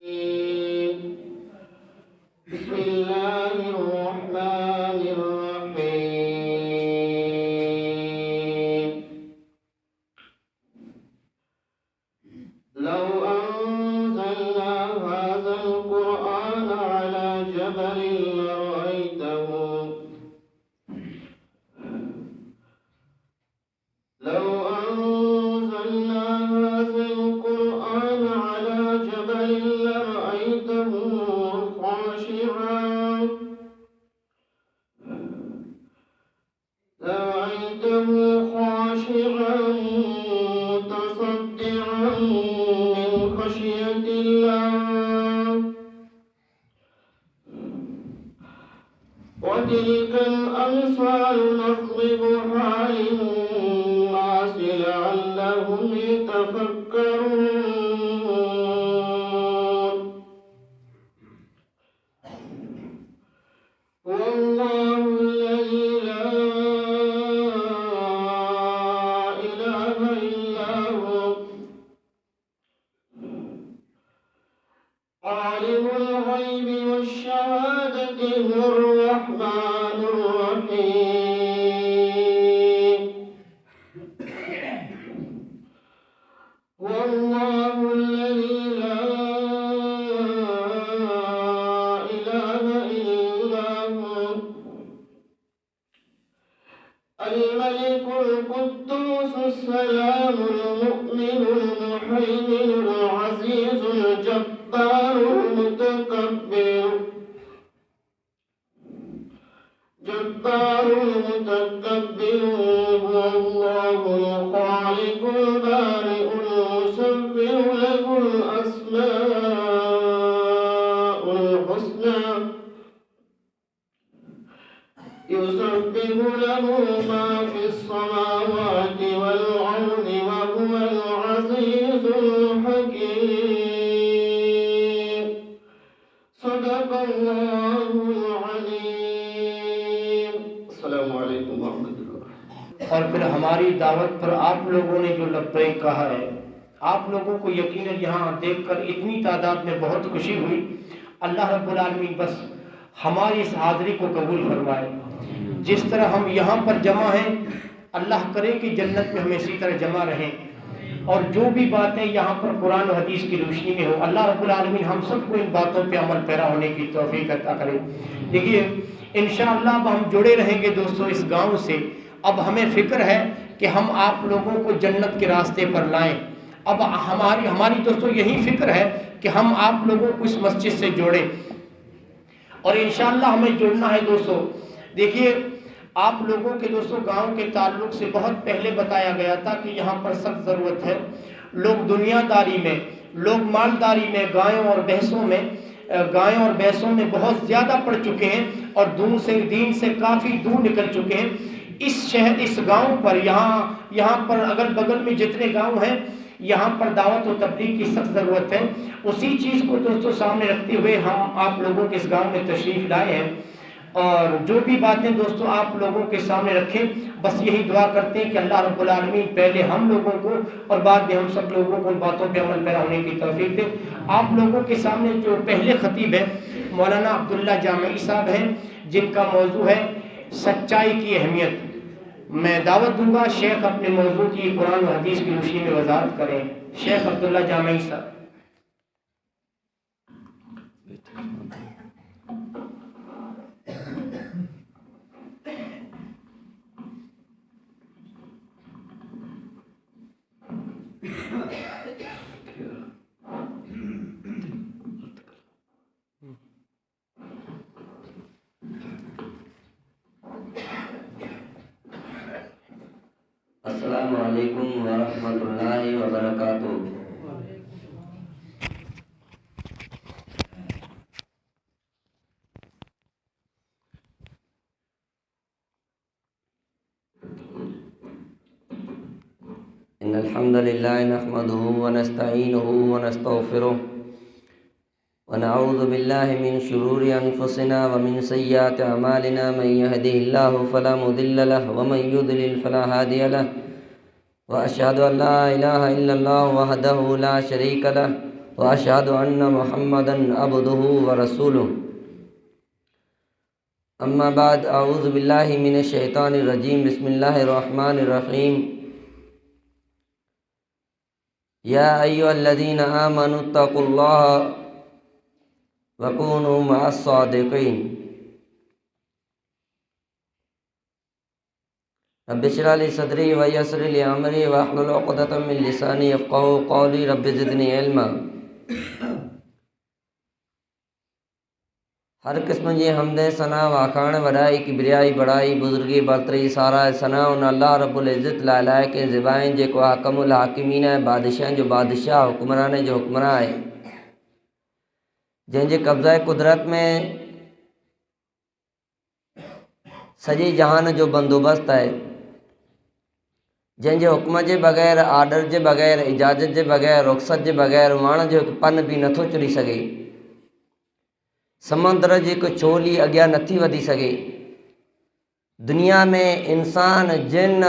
بسم الله الرحمن الرحيم لو أنزلنا هذا القرآن على جبل لرأيته لو أنزلنا هذا القرآن على جبل لرأيته خاشعا متصدعا من خشية الله وتلك الأمثال نضربها للناس لعلهم يتفكرون والله الذي لا إله إلا هو عالم الغيب والشهادة هو الرحمن الرحيم والله الذي لا إله إلا هو الملك القدوس السلام المؤمن المهيمن العزيز الجبار المتكبر هو الله الخالق البارئ المصور له الأسماء الحسنى يسبح له ما في السماوات والأرض وهو العزيز الحكيم صدق الله العظيم السلام علیکم ورحمۃ اللہ۔ اور پھر ہماری دعوت پر آپ لوگوں نے جو لبیک کہا ہے، آپ لوگوں کو یقیناً یہاں دیکھ کر اتنی تعداد میں بہت خوشی ہوئی۔ اللہ رب العالمین بس ہماری اس حاضری کو قبول فرمائے۔ جس طرح ہم یہاں پر جمع ہیں، اللہ کرے کہ جنت میں ہم اسی طرح جمع رہیں، اور جو بھی باتیں یہاں پر قرآن و حدیث کی روشنی میں ہو، اللہ رب العالمین ہم سب کو ان باتوں پہ عمل پیرا ہونے کی توفیق عطا کرے۔ دیکھیے انشاءاللہ اب ہم جڑے رہیں گے دوستو اس گاؤں سے۔ اب ہمیں فکر ہے کہ ہم آپ لوگوں کو جنت کے راستے پر لائیں۔ اب ہماری دوستو یہی فکر ہے کہ ہم آپ لوگوں کو اس مسجد سے جوڑیں، اور انشاءاللہ ہمیں جڑنا ہے دوستو۔ دیکھیے آپ لوگوں کے دوستو گاؤں کے تعلق سے بہت پہلے بتایا گیا تھا کہ یہاں پر سخت ضرورت ہے۔ لوگ دنیا داری میں، لوگ مالداری میں، گایوں اور بھینسوں میں بہت زیادہ پڑ چکے ہیں اور دین سے کافی دور نکل چکے ہیں۔ اس گاؤں پر یہاں پر اگل بغل میں جتنے گاؤں ہیں، یہاں پر دعوت و تبلیغ کی سخت ضرورت ہے۔ اسی چیز کو دوستو سامنے رکھتے ہوئے ہم آپ لوگوں کے اس گاؤں میں تشریف لائے ہیں، اور جو بھی باتیں دوستو آپ لوگوں کے سامنے رکھیں، بس یہی دعا کرتے ہیں کہ اللہ رب العالمین پہلے ہم لوگوں کو اور بعد میں ہم سب لوگوں کو ان باتوں پہ عمل پیرا ہونے کی توفیق دے۔ آپ لوگوں کے سامنے جو پہلے خطیب ہیں مولانا عبداللہ جامعی صاحب ہیں، جن کا موضوع ہے سچائی کی اہمیت۔ میں دعوت دوں گا شیخ اپنے موضوع کی قرآن و حدیث کی روشنی میں وضاحت کریں۔ شیخ عبداللہ جامعی صاحب۔ السلام علیکم ورحمۃ اللہ وبرکاتہ۔ ان الحمد للہ نحمده ونستعینه ونستغفره ونعوذ باللہ من شرور انفسنا ومن سیئات اعمالنا، من يهده الله فلا مضل له ومن يضلل فلا هادي له، واشهد ان لا اله الا الله وحده لا شريك له وأشهد أن محمدا عبده ورسوله أما بعد أعوذ بالله من الشيطان الرجيم بسم الله الرحمن الرحيم يا أيها الذين آمنوا اتقوا الله وكونوا مع الصادقين رب اشرح لي صدري ويسر لي أمري واحلل عقدة من لساني يفقهوا قولي رب زدني علما ہر قسم جی حمد ثنا واخان وڈائی کبریائی بڑائی بزرگی برتری سارا ثنا ان اللہ رب العزت لائے کے زبائیں جے کو حکم الحاکمین ہے بادشاہ جو بادشاہ حکمران جو حکمراں ہے جن جے قبضہ قدرت میں سجی جہان جو بندوبست ہے جن جے حکم جے بغیر آرڈر جے بغیر اجازت جے بغیر رخصت جے بغیر وان جو پن بھی نتھو چڑی سگے سمندر جی کو چولی اگیا نتھی ودی سگے دنیا میں انسان جن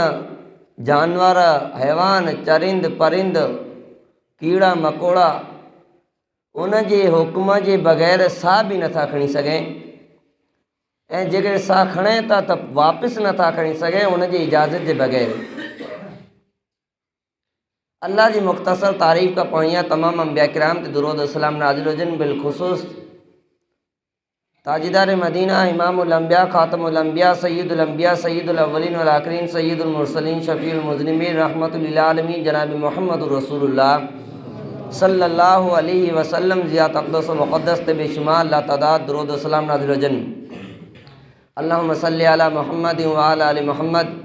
جانور حیوان چرند پرند کیڑا مکوڑا ان جے حکم جے بغیر ساہ بھی نتھا کھڑی سگیں جے ساہ کھڑیں تا تب واپس نتھا کھڑی سگیں ان جے اجازت جے بغیر اللہ جی مختصر تعریف کا پوئیاں تمام انبیاء کرام تے درود و سلام نازل ہوجن بالخصوص تاجدار مدینہ امام الانبیاء خاتم الانبیاء سید الانبیاء سید الاولین والآخرین سید المرسلین شفیع المذنبین رحمت للعالمین جناب محمد رسول اللہ صلی اللہ علیہ وسلم زیاد اقدس و مقدس بے شمار لا تعداد درود و سلام نازل وجن اللہم صلی علی محمد وعلی آل محمد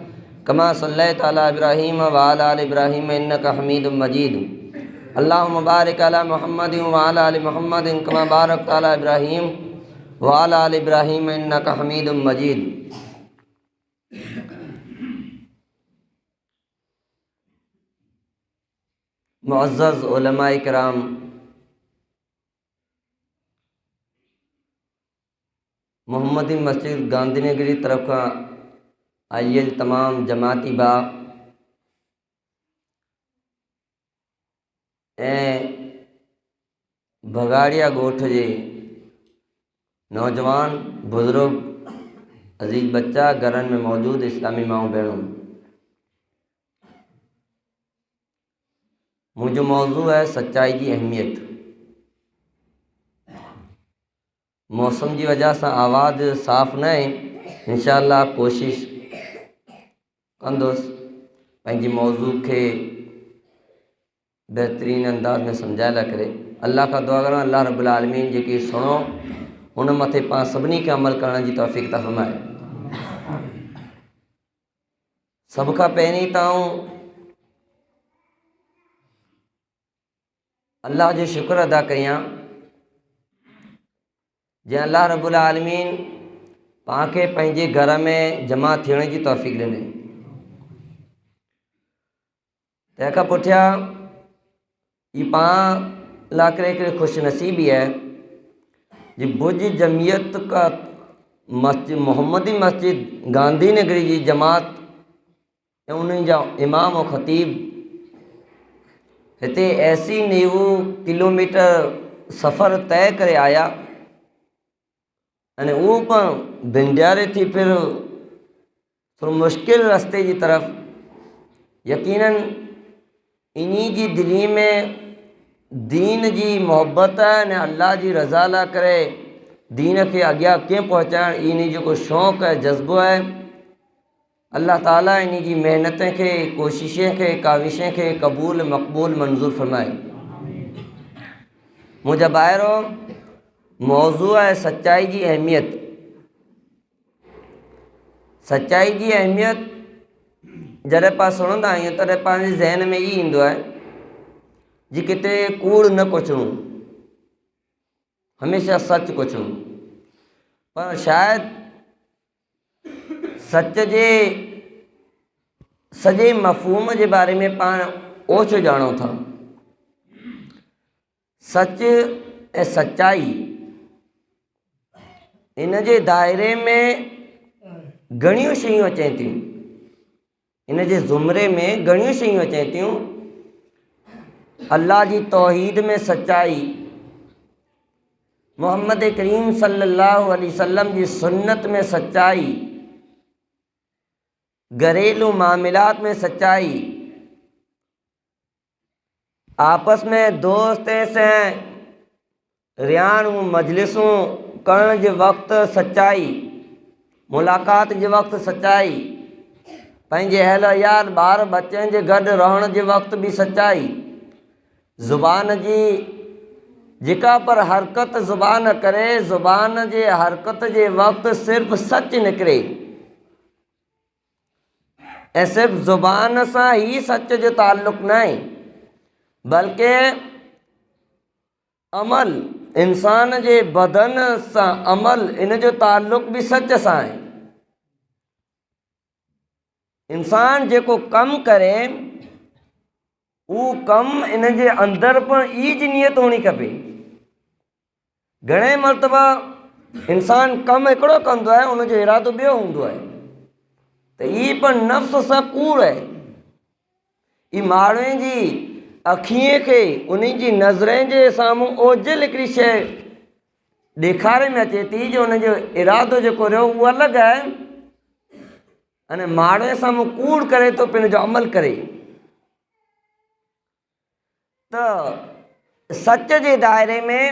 کما صلیت علی ابراہیم وعلی آل ابراہیم انکا حمید مجید اللہم بارک علی محمد وعلی آل محمد کما بارکت علی ابراہیم وعلی آل ابراہیم انکا حمید مجید معزز علماء کرام محمدی مسجد گاندھی نگری طرف کا آئیے تمام جماعتی با بھگاڑیا گوٹھ جے نوجوان بزرگ عزیز بچہ گھرن میں موجود اسلامی ماؤں بہنوں مجھے موضوع ہے سچائی کی اہمیت موسم کی وجہ سے آواز صاف نہ ہے انشاءاللہ کوشش کندوس پنجی موضوع کے بہترین انداز میں سمجھایا کرے اللہ کا دعا کروں اللہ رب العالمین جی کی سنو ان متے پاں سبنی کے عمل کرنے کی توفیق عطا فرمائے سب کا پہنی تاؤں اللہ جو شکر ادا کریاں جے اللہ رب العالمین پاں کے پنجے گھر میں جمع تھینے کی توفیق ڈنے تیکا پٹھیا یہ پاں لاکرے کے خوش نصیبی ہے جی بج جمعیت کا مسجد محمدی مسجد گاندھی نگری جی جماعت انہیں جا امام و خطیب ہتے ایسی 90 کلومیٹر سفر طے کرے آیا یعنی وہ پر بنڈیارے تھی پھر مشکل رستے کی طرف یقیناً انہی جی دلی میں دین جی محبت ہے نے اللہ جی رضا لا کرے دین کے اگیا کیوں پہنچائیں انہی جو کو شوق ہے جذبہ ہے اللہ تعالیٰ انہی جی محنتیں کے کوششیں کے کاوشیں کے قبول مقبول منظور فرمائے مجھے باہروں موضوع ہے سچائی کی اہمیت سچائی کی اہمیت جڑے پاس سنندا آئیں ترے پانچ ذہن میں یہ اندو ہے جی کتے کوڑ نہ کچھوں ہمیشہ سچ کچھوں پر شاید سچ جے سجے مفہوم جے بارے میں پان اوچھو جانو تھا سچ اے سچائی ان جے دائرے میں گھنیوں شیوں اچیں تھیں ان جے زمرے میں گھنیوں شیوں اچیں تھیں اللہ جی توحید میں سچائی، محمد کریم صلی اللہ علیہ وسلم جی سنت میں سچائی، گھریلو معاملات میں سچائی، آپس میں دوست سے ریان مجلسوں کرن جے وقت سچائی، ملاقات جے وقت سچائی، پنجے اہل یار بار بچیں جے گڈ رہن جے وقت بھی سچائی، زبان جی جکا پر حرکت زبان کرے، زبان جے حرکت جے وقت صرف سچ نکرے، اے صرف زبان سا ہی سچ جو تعلق نہیں بلکہ عمل انسان جے بدن سا عمل ان جو تعلق بھی سچ سا ہے۔ انسان جے کو کم کرے وہ کم ان جے اندر پر ایج نیت ہونی کھپے۔ گھنے مرتبہ انسان کم ایکڑو کندو ہے ان جو ارادو بیو ہوندو ہے تو یہ پر نفس سا کوڑ ہے۔ یہ مارویں جی اکھییں کے انہیں جی نظریں جے ساموں اوجل ہکڑی شے ڈیکھارے میں اچے تھی جو ان جو ارادو جو کو رہو وہ الگ ہے، انہیں مارویں ساموں کوڑ کرے تو پھر جو عمل کرے۔ تو سچ جے دائرے میں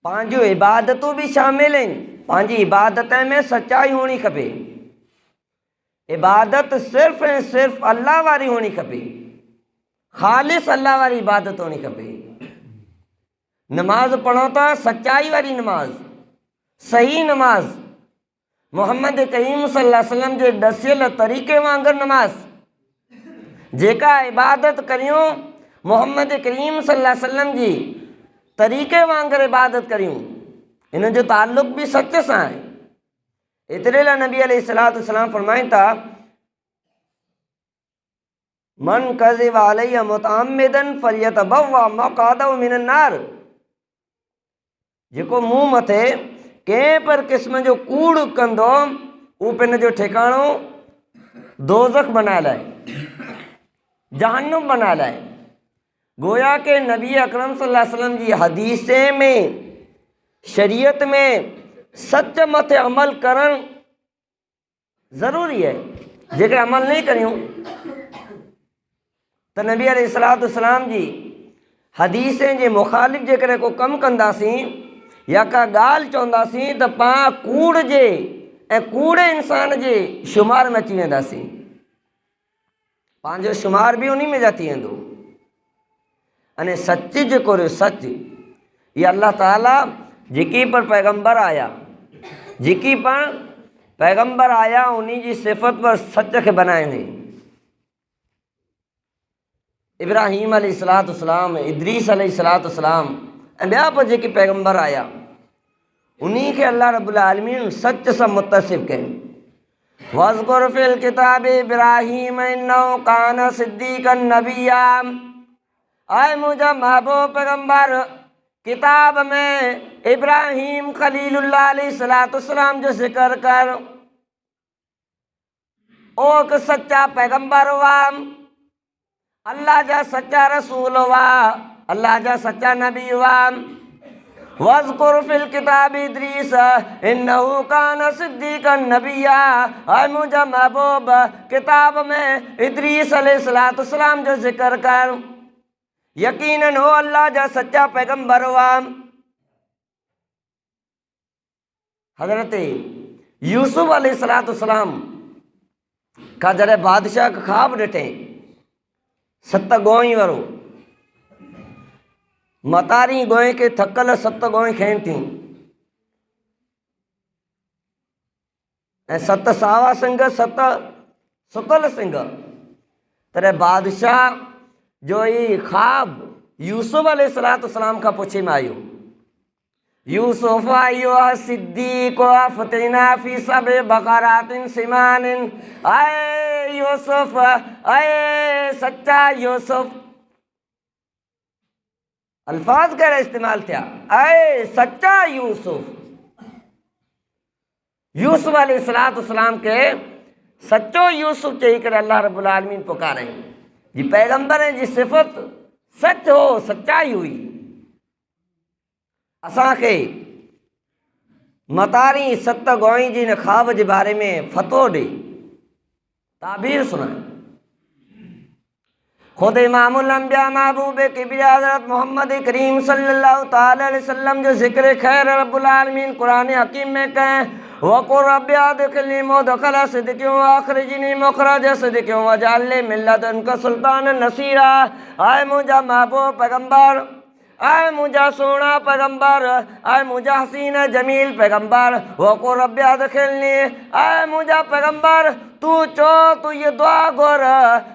پانچو عبادتوں بھی شامل ہیں، پانچی عبادتیں میں سچائی ہونی کھپے، عبادت صرف صرف اللہ واری ہونی کھپے، خالص اللہ واری عبادت ہونی کھپے۔ نماز پڑھو تا سچائی واری نماز، صحیح نماز، محمد کریم صلی اللہ علیہ وسلم جو دسیل طریقے وانگر نماز، جیکا عبادت کریوں محمد کریم صلی اللہ علیہ وسلم جی طریقے وانگر عبادت کریوں، انہوں جو تعلق بھی سچ سا ہے۔ اترے لئے نبی علیہ السلام فرمائیں تا من کذب علیہ متعمدن فلیتبوّأ مقعدہ من النار، جکو منہ متھے کہیں پر قسم جو کوڑ کندو وہ پن جو ٹھکانو دوزخ بنا لائے، جہنم بنا لائے۔ گویا کہ نبی اکرم صلی اللہ علیہ وسلم جی حدیثیں میں شریعت میں سچ مت عمل کرن ضروری ہے، جیکر عمل نہیں کریوں تو نبی علیہ السلام جی حدیثیں جے مخالف جیکر کو کم کندا سی یا کا گال چوندا سی تو پاں کوڑ جے اے کوڑے انسان جے شمار میں اچی ویندا سی، پانچو شمار بھی انہی میں جاتی ہیں دو۔ انہیں سچ جو کرو سچ یہ اللہ تعالیٰ جکی پر پیغمبر آیا، جکی پر پیغمبر آیا انہی جی صفت پر سچ کے بنائے ہیں۔ ابراہیم علیہ السلام، ادریس علیہ السلام، انبیاء پر جکی پیغمبر آیا انہی کے اللہ رب العالمین سچ سا متصف کہیں۔ وَاذْكُرْ فِي الْكِتَابِ إِبْرَاهِيمَ إِنَّهُ كَانَ صِدِّيقًا نَبِيًّا، اے مجھے محبوب پیغمبر کتاب میں ابراہیم خلیل اللہ علیہ السلام جو ذکر کر اوک سچا پیغمبر ہوا، اللہ جا سچا رسول ہوا، اللہ جا سچا نبی ہوا۔ وَاذْكُرْ فِي الْكِتَابِ إِدْرِيسَ إِنَّهُ كَانَ صِدِّيقًا نَبِيًّا، اے مجھے محبوب کتاب میں ادریس علیہ السلام جو ذکر کر یقیناً ہو اللہ جا سچا پیغمبر ہوا۔ حضرت یوسف علیہ السلام کا جڑے بادشاہ کا خواب ڈٹیں 7 گوئیں ورو متاری گوئیں کے تھکل 7 گوئیں کھین تھیں، 7 ساوا سنگ 7 ستل سنگ، ترے بادشاہ جو یہ خواب یوسف علیہ السلام کا پوچھے میں آئیو، یوسف ایوہ صدیق فتینا فی 7 بقرات سمان، اے یوسف، اے سچا یوسف، الفاظ کا استعمال تھا، اے سچا یوسف۔ یوسف علیہ السلام کے سچو یوسف چاہیے کر اللہ رب العالمین پکاریں۔ جی پیغمبر جی صفت سچ ہو سچائی ہوئی اساں کے متاری ست گوئیں جی نے خواب کے بارے میں فتو ڈی تعبیر سنائیں خود امام الانبیاء محبوب کبریا حضرت محمد کریم صلی اللہ تعالی علیہ وسلم جو ذکر خیر رب العالمین قرآن حکیم میں کہیں وَقُلْ رَبِّ أَدْخِلْنِي مُدْخَلَ صِدْقٍ وَأَخْرِجْنِي مُخْرَجَ صِدْقٍ وَاجْعَل لِّي مِن لَّدُنكَ سُلْطَانًا نَصِيرًا۔ اے مجھا محبوب پیغمبر، اے مجھا سونا پیغمبر، اے مجھا حسین جمیل پیغمبر، وَقُلْ رَبِّ أَدْخِلْنِي، اے مجھا پیغمبر تو یہ دعا گور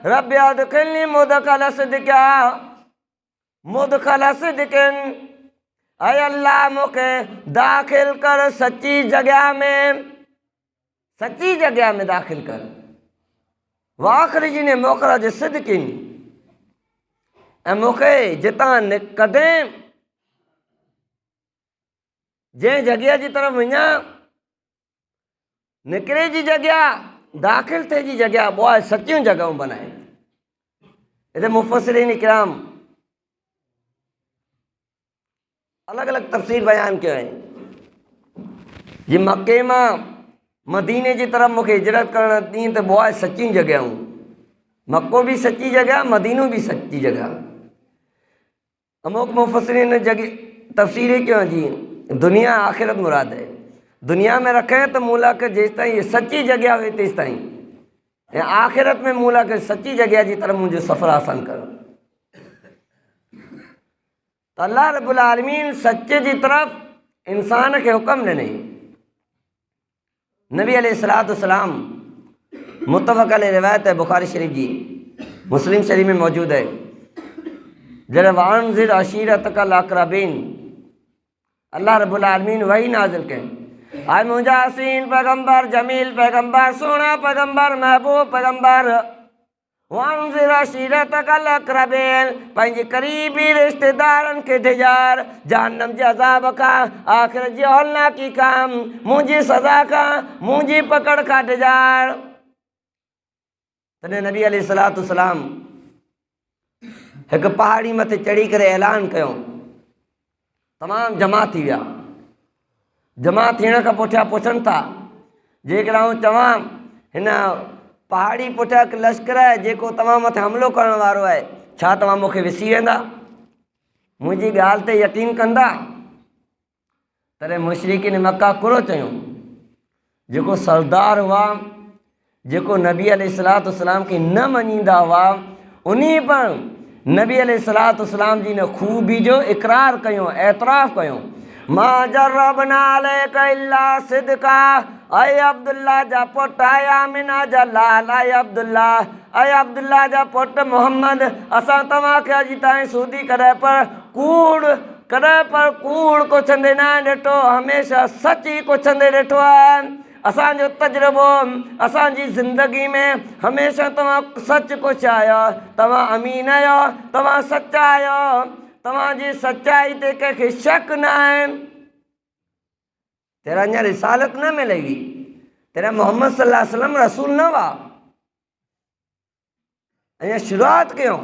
رب ادخلنی مدخل صدقا مدخل صدقن، اے اللہ مجھے داخل کر سچی جگہ میں داخل کر، واخرجنی مخرج صدقن، اے مجھے جتاں کدیں جے جگہ جی طرف ونجا نکرے جی جگہ داخل تھے جی جگہ بہت سچیوں جگہوں بنائے۔ ادھر مفسرین اکرام الگ الگ تفسیر بیان کیا ہے جی مکے ماں مدینے جی طرف مجھے ہجرت کرنا تھی تو بہت سچی جگہ ہوں، مکو بھی سچی جگہ مدینوں بھی سچی جگہ۔ اموک مفسرین نے جگہ تفسیریں کیوں جی دنیا آخرت مراد ہے، دنیا میں رکھیں تو مولا کے جس طرح یہ سچی جگہ ہوئی تیس طرح آخرت میں مولا کے سچی جگہ جی طرف مجھے سفر آسان کر۔ تو اللہ رب العالمین سچے جی طرف انسان کے حکم نے نہیں۔ نبی علیہ السلام متفق علیہ روایت ہے بخاری شریف جی مسلم شریف میں موجود ہے، جب وانذر عشیرتک الاقربین اللہ رب العالمین وہی نازل کریں اے مجھا حسین پیغمبر جمیل پیغمبر سونا پیغمبر محبوب پیغمبر وانذر عشیرتک الاقربین پنج قریبی رشتہ دارن کے دجار جہنم جی عذاب کا آخرت جی ہولنا کی کام مجھے سزا کا مجھے پکڑ کا دجار۔ تنے نبی علیہ السلام ایک پہاڑی مت چڑھی کرے اعلان کیوں، تمام جمع تھی ویا، جمع تھینے کا پوچھا پوچھن تھا جے کراؤں تمام ہن پہاڑی پوچھا کہ لشکر ہے جے کو تمام مت حملو کرنے وارو ہے چھا تمام مکھے وسی ویندا مجھے گال تے یقین کندا؟ ترے مشرکین مکہ کرو چیوں جے کو سردار ہوا جے کو نبی علیہ السلام کی نہ منیندہ ہوا انہی پر نبی علیہ السلام جی نے خوبی جو اقرار کیوں اعتراف کیوں ما جربنا علیک الا صدقا اے عبداللہ جا پوٹ اے آمنہ جا لال اے عبداللہ جا پوٹ محمد اساں تمہاں کیا جیتائیں سودی کرے پر کوڑ کو چھندے نہ ڈٹو ہمیشہ سچی کو چھندے ڈٹو ہے۔ اساں جو تجربو اساں جی زندگی میں ہمیشہ تمہاں سچ کو چاہیا، تمہاں امین آیا، تمہاں سچا آیا، تمہاں جی سچائی تے کہ شک نہ ہے۔ تیرا انجا رسالت نہ ملے گی، تیرا محمد صلی اللہ علیہ وسلم رسول نہ ہوا، انجا شروعات کیوں؟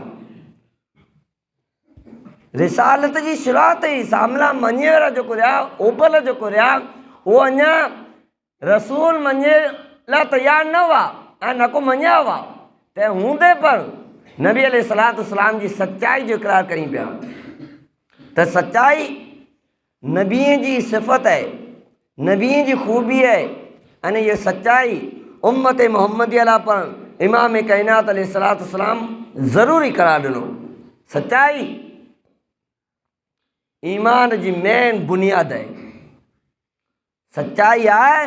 رسالت جی شروعات ہی ساملا منجے ورہ جو کریا اوپر جو کریا وہ انجا رسول منجے لا تیار نہ ہوا نہ کو منجا ہوا تے ہوں دے پر نبی علیہ السلام جی سچائی جو اقرار کریں پیا تے سچائی نبییں جی صفت ہے، نبییں جی خوبی ہے، یعنی یہ سچائی امت محمدی علیہ پر امام کائنات علیہ السلام ضروری قرار دنو۔ سچائی ایمان جی مین بنیاد ہے، سچائی آئے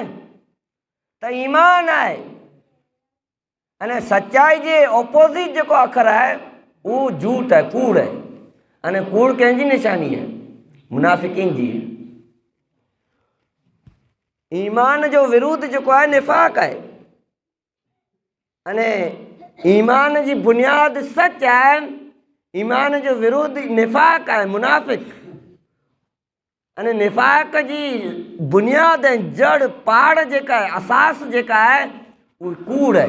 تو ایمان آئے، یعنی سچائی جی اپوزٹ جو اکھر ہے وہ جھوٹ ہے، کوڑ ہے، یعنی کوڑ کہیں جی نشانی ہے منافقین جی ہے۔ ایمان جو ورود جو ہے نفاق ہے، یعنی ایمان جی بنیاد سچ ہے، ایمان جو ورود نفاق ہے منافق، یعنی نفاق جی بنیاد جڑ پاڑ جیکا ہے اساس جیکا ہے وہ کوڑ ہے۔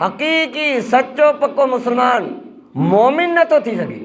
حقیقی سچو پکو مسلمان مومن نہ تو تھی سگے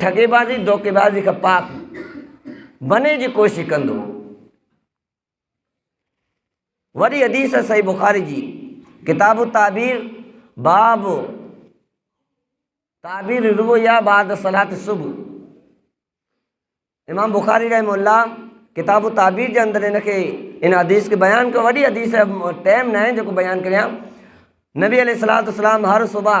ٹھگے بازی دوکے بازی کا پاک بنے جی کوشش کندو وری حدیث ہے صحیح بخاری جی کتاب التعبیر باب تعبیر رؤیا بعد صلاۃ الصبح امام بخاری رحمہ اللہ کتاب التعبیر کے اندر ان حدیث کے بیان کو وڈی حدیث ہے ٹائم نہ ہے جو بیان کریا نبی علیہ الصلوۃ والسلام ہر صبح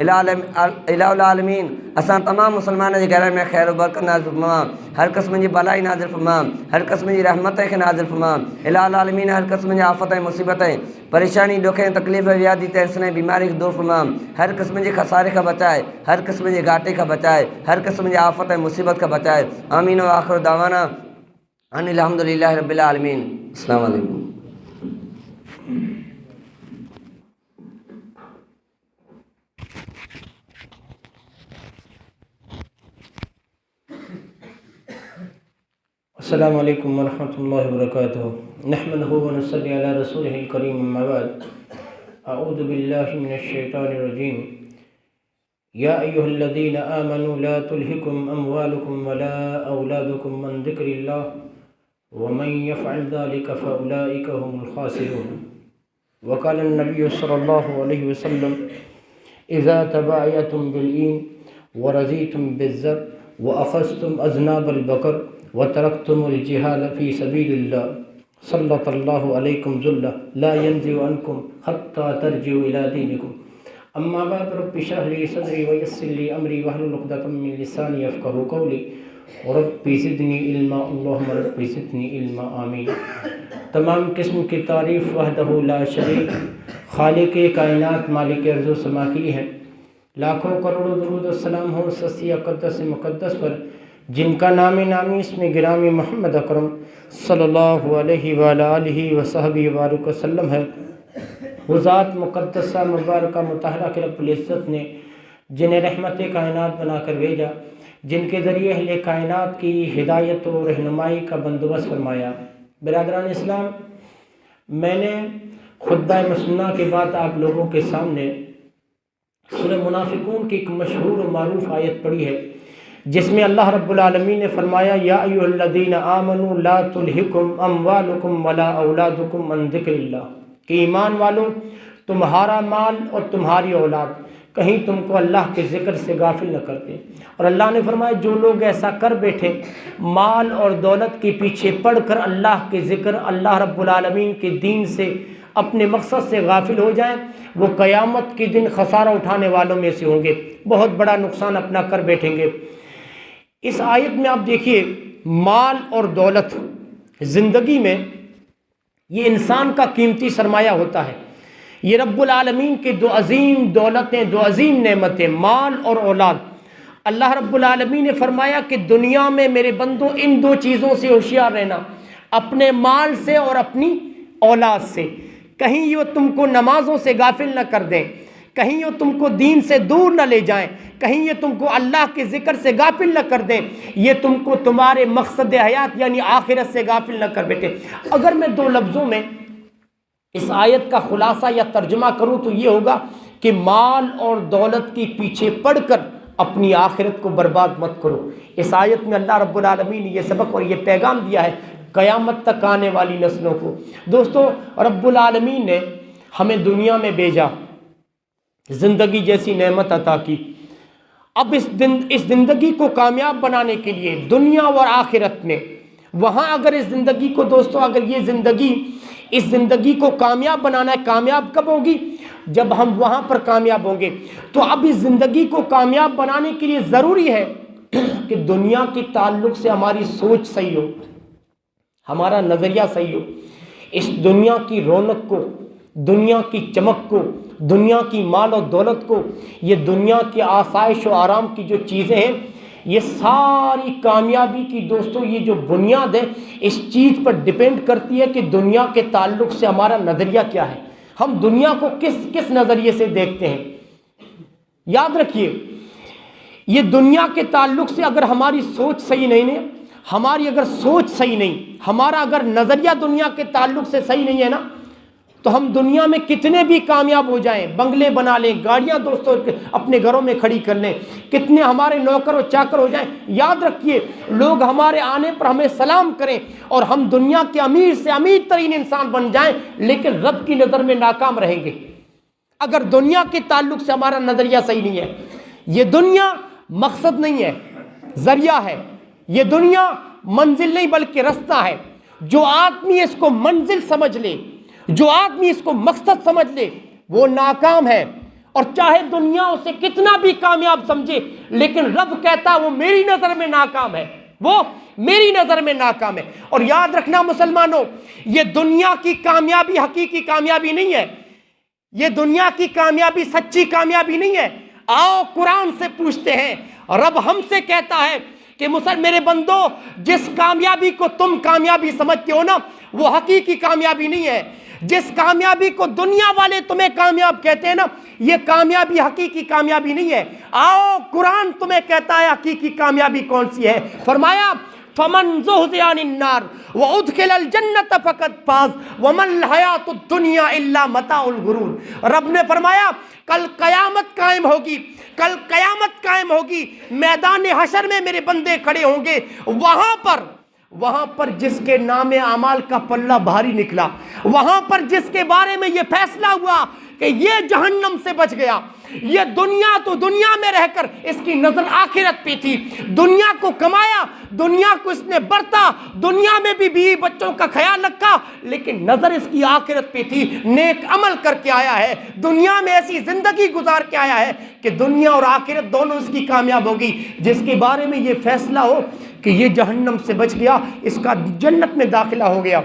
الہ العالمین اساں تمام مسلمانوں کے گھر میں خیر و برکت نازل فرما، ہر قسم کی بلائی نازل فرما، ہر قسم کی رحمتیں کے نازل فرما۔ الہ العالمین ہر قسم کی آفتیں مصیبتیں پریشانی دکھیں تکلیفیں ویادی ٹینشنیں بیماری کو دور فرما، ہر قسم کی خسارے کا بچائے، ہر قسم کی گھاٹے کا بچائے، ہر قسم کی آفتیں مصیبت کا بچائے۔ آمین و آخر دعوانا ان الحمدللہ رب العالمین۔ السلام علیکم۔ السلام علیکم ورحمۃ اللہ وبرکاتہ۔ نحمدہ ونصلی علی رسولہ الکریم، اما بعد، اعوذ باللہ من الشیطان الرجیم۔ یا ایہا الذین آمنوا لا تلہکم اموالکم ولا اولادکم عن ذکر اللہ ومن یفعل ذلک فاولئک هم الخاسرون۔ وقال النبی صلی اللہ علیہ وسلم اذا تبايعتم بالعین ورضیتم بالزر واخذتم اذناب البقر وترکتم الجہاد فی سبیل اللہ سلط اللہ علیکم ذلہ لا ينزع عنکم حتی ترجعوا الی دینکم۔ اما بعد، رب اشرح لی صدری ویسر لی امری واحلل عقدۃ من لسانی یفقہوا قولی رب زدنی علما، اللہم رب زدنی علما، آمین۔ تمام قسم کی تعریف وحدہ لا شریک خالق کائنات مالک ارض و سما کی ہے۔ لاکھوں کروڑوں درود و سلام ہو سسی اقدس مقدس پر، جن کا نام نامی اس میں گرامی محمد اکرم صلی اللہ علیہ وآلہ وصحبہ وبارک وسلم ہے۔ وہ ذات مقدسہ مبارکہ مطہرہ کہ رب العزت نے جنہیں رحمت کائنات بنا کر بھیجا، جن کے ذریعے اہل کائنات کی ہدایت و رہنمائی کا بندوبست فرمایا۔ برادران اسلام، میں نے خطبہ مسنہ کے بعد آپ لوگوں کے سامنے سورہ منافقون کی ایک مشہور و معروف آیت پڑھی ہے، جس میں اللہ رب العالمین نے فرمایا یا ایھا الذین آمنوا لا تلہکم اموالکم ولا اولادکم عن ذکر اللہ، کہ ایمان والوں تمہارا مال اور تمہاری اولاد کہیں تم کو اللہ کے ذکر سے غافل نہ کرتے۔ اور اللہ نے فرمایا جو لوگ ایسا کر بیٹھے، مال اور دولت کے پیچھے پڑھ کر اللہ کے ذکر، اللہ رب العالمین کے دین سے، اپنے مقصد سے غافل ہو جائیں، وہ قیامت کے دن خسارہ اٹھانے والوں میں سے ہوں گے، بہت بڑا نقصان اپنا کر بیٹھیں گے۔ اس آیت میں آپ دیکھیے، مال اور دولت زندگی میں یہ انسان کا قیمتی سرمایہ ہوتا ہے۔ یہ رب العالمین کے دو عظیم دولتیں، دو عظیم نعمتیں، مال اور اولاد۔ اللہ رب العالمین نے فرمایا کہ دنیا میں میرے بندوں ان دو چیزوں سے ہوشیار رہنا، اپنے مال سے اور اپنی اولاد سے، کہیں یہ تم کو نمازوں سے غافل نہ کر دیں، کہیں یہ تم کو دین سے دور نہ لے جائیں، کہیں یہ تم کو اللہ کے ذکر سے غافل نہ کر دیں، یہ تم کو تمہارے مقصد حیات یعنی آخرت سے غافل نہ کر بیٹھے۔ اگر میں دو لفظوں میں اس آیت کا خلاصہ یا ترجمہ کروں تو یہ ہوگا کہ مال اور دولت کے پیچھے پڑھ کر اپنی آخرت کو برباد مت کرو۔ اس آیت میں اللہ رب العالمین نے یہ سبق اور یہ پیغام دیا ہے قیامت تک آنے والی نسلوں کو۔ دوستو، رب العالمین نے ہمیں دنیا میں بھیجا، زندگی جیسی نعمت عطا کی۔ اب اس زندگی کو کامیاب بنانے کے لیے دنیا اور آخرت میں، وہاں اگر اس زندگی کو دوستو، اگر اس زندگی کو کامیاب بنانا ہے، کامیاب کب ہوگی؟ جب ہم وہاں پر کامیاب ہوں گے۔ تو اب اس زندگی کو کامیاب بنانے کے لیے ضروری ہے کہ دنیا کے تعلق سے ہماری سوچ صحیح ہو، ہمارا نظریہ صحیح ہو۔ اس دنیا کی رونق کو، دنیا کی چمک کو، دنیا کی مال و دولت کو، یہ دنیا کی آسائش و آرام کی جو چیزیں ہیں، یہ ساری کامیابی کی دوستو یہ جو بنیاد ہے، اس چیز پر ڈیپینڈ کرتی ہے کہ دنیا کے تعلق سے ہمارا نظریہ کیا ہے، ہم دنیا کو کس نظریے سے دیکھتے ہیں۔ یاد رکھیے، یہ دنیا کے تعلق سے اگر ہماری سوچ صحیح نہیں ہے، ہماری اگر سوچ صحیح نہیں، ہمارا اگر نظریہ دنیا کے تعلق سے صحیح نہیں ہے نا، تو ہم دنیا میں کتنے بھی کامیاب ہو جائیں، بنگلے بنا لیں، گاڑیاں دوستوں اپنے گھروں میں کھڑی کر لیں، کتنے ہمارے نوکر و چاکر ہو جائیں، یاد رکھیے لوگ ہمارے آنے پر ہمیں سلام کریں اور ہم دنیا کے امیر سے امیر ترین انسان بن جائیں، لیکن رب کی نظر میں ناکام رہیں گے اگر دنیا کے تعلق سے ہمارا نظریہ صحیح نہیں ہے۔ یہ دنیا مقصد نہیں ہے، ذریعہ ہے۔ یہ دنیا منزل نہیں بلکہ رستہ ہے۔ جو آدمی اس کو منزل سمجھ لے، جو آدمی اس کو مقصد سمجھ لے، وہ ناکام ہے، اور چاہے دنیا اسے کتنا بھی کامیاب سمجھے، لیکن رب کہتا وہ میری نظر میں ناکام ہے، وہ میری نظر میں ناکام ہے۔ اور یاد رکھنا مسلمانوں، یہ دنیا کی کامیابی حقیقی کامیابی نہیں ہے، یہ دنیا کی کامیابی سچی کامیابی نہیں ہے۔ آؤ قرآن سے پوچھتے ہیں، رب ہم سے کہتا ہے کہ میرے بندو، جس کامیابی کو تم کامیابی سمجھتے ہو نا، وہ حقیقی کامیابی نہیں ہے۔ جس کامیابی کو دنیا والے تمہیں کامیاب کہتے ہیں نا، یہ کامیابی حقیقی کامیابی نہیں ہے۔ آؤ قرآن تمہیں کہتا ہے حقیقی کامیابی کون سی ہے۔ فرمایا فمن زحزح عن النار وادخل الجنة فقد فاز وما الحیاۃ الدنیا الا متاع الغرور۔ رب نے فرمایا کل قیامت قائم ہوگی، کل قیامت قائم ہوگی، میدان حشر میں میرے بندے کھڑے ہوں گے، وہاں پر جس کے نام اعمال کا پلہ بھاری نکلا، وہاں پر جس کے بارے میں یہ فیصلہ ہوا کہ یہ جہنم سے بچ گیا، یہ دنیا تو دنیا میں رہ کر اس کی نظر آخرت پہ تھی، دنیا کو کمایا، دنیا کو اس نے برتا، دنیا میں بھی بیوی بچوں کا خیال رکھا، لیکن نظر اس کی آخرت پہ تھی، نیک عمل کر کے آیا ہے، دنیا میں ایسی زندگی گزار کے آیا ہے کہ دنیا اور آخرت دونوں اس کی کامیاب ہوگی۔ جس کے بارے میں یہ فیصلہ ہو کہ یہ جہنم سے بچ گیا، اس کا جنت میں داخلہ ہو گیا،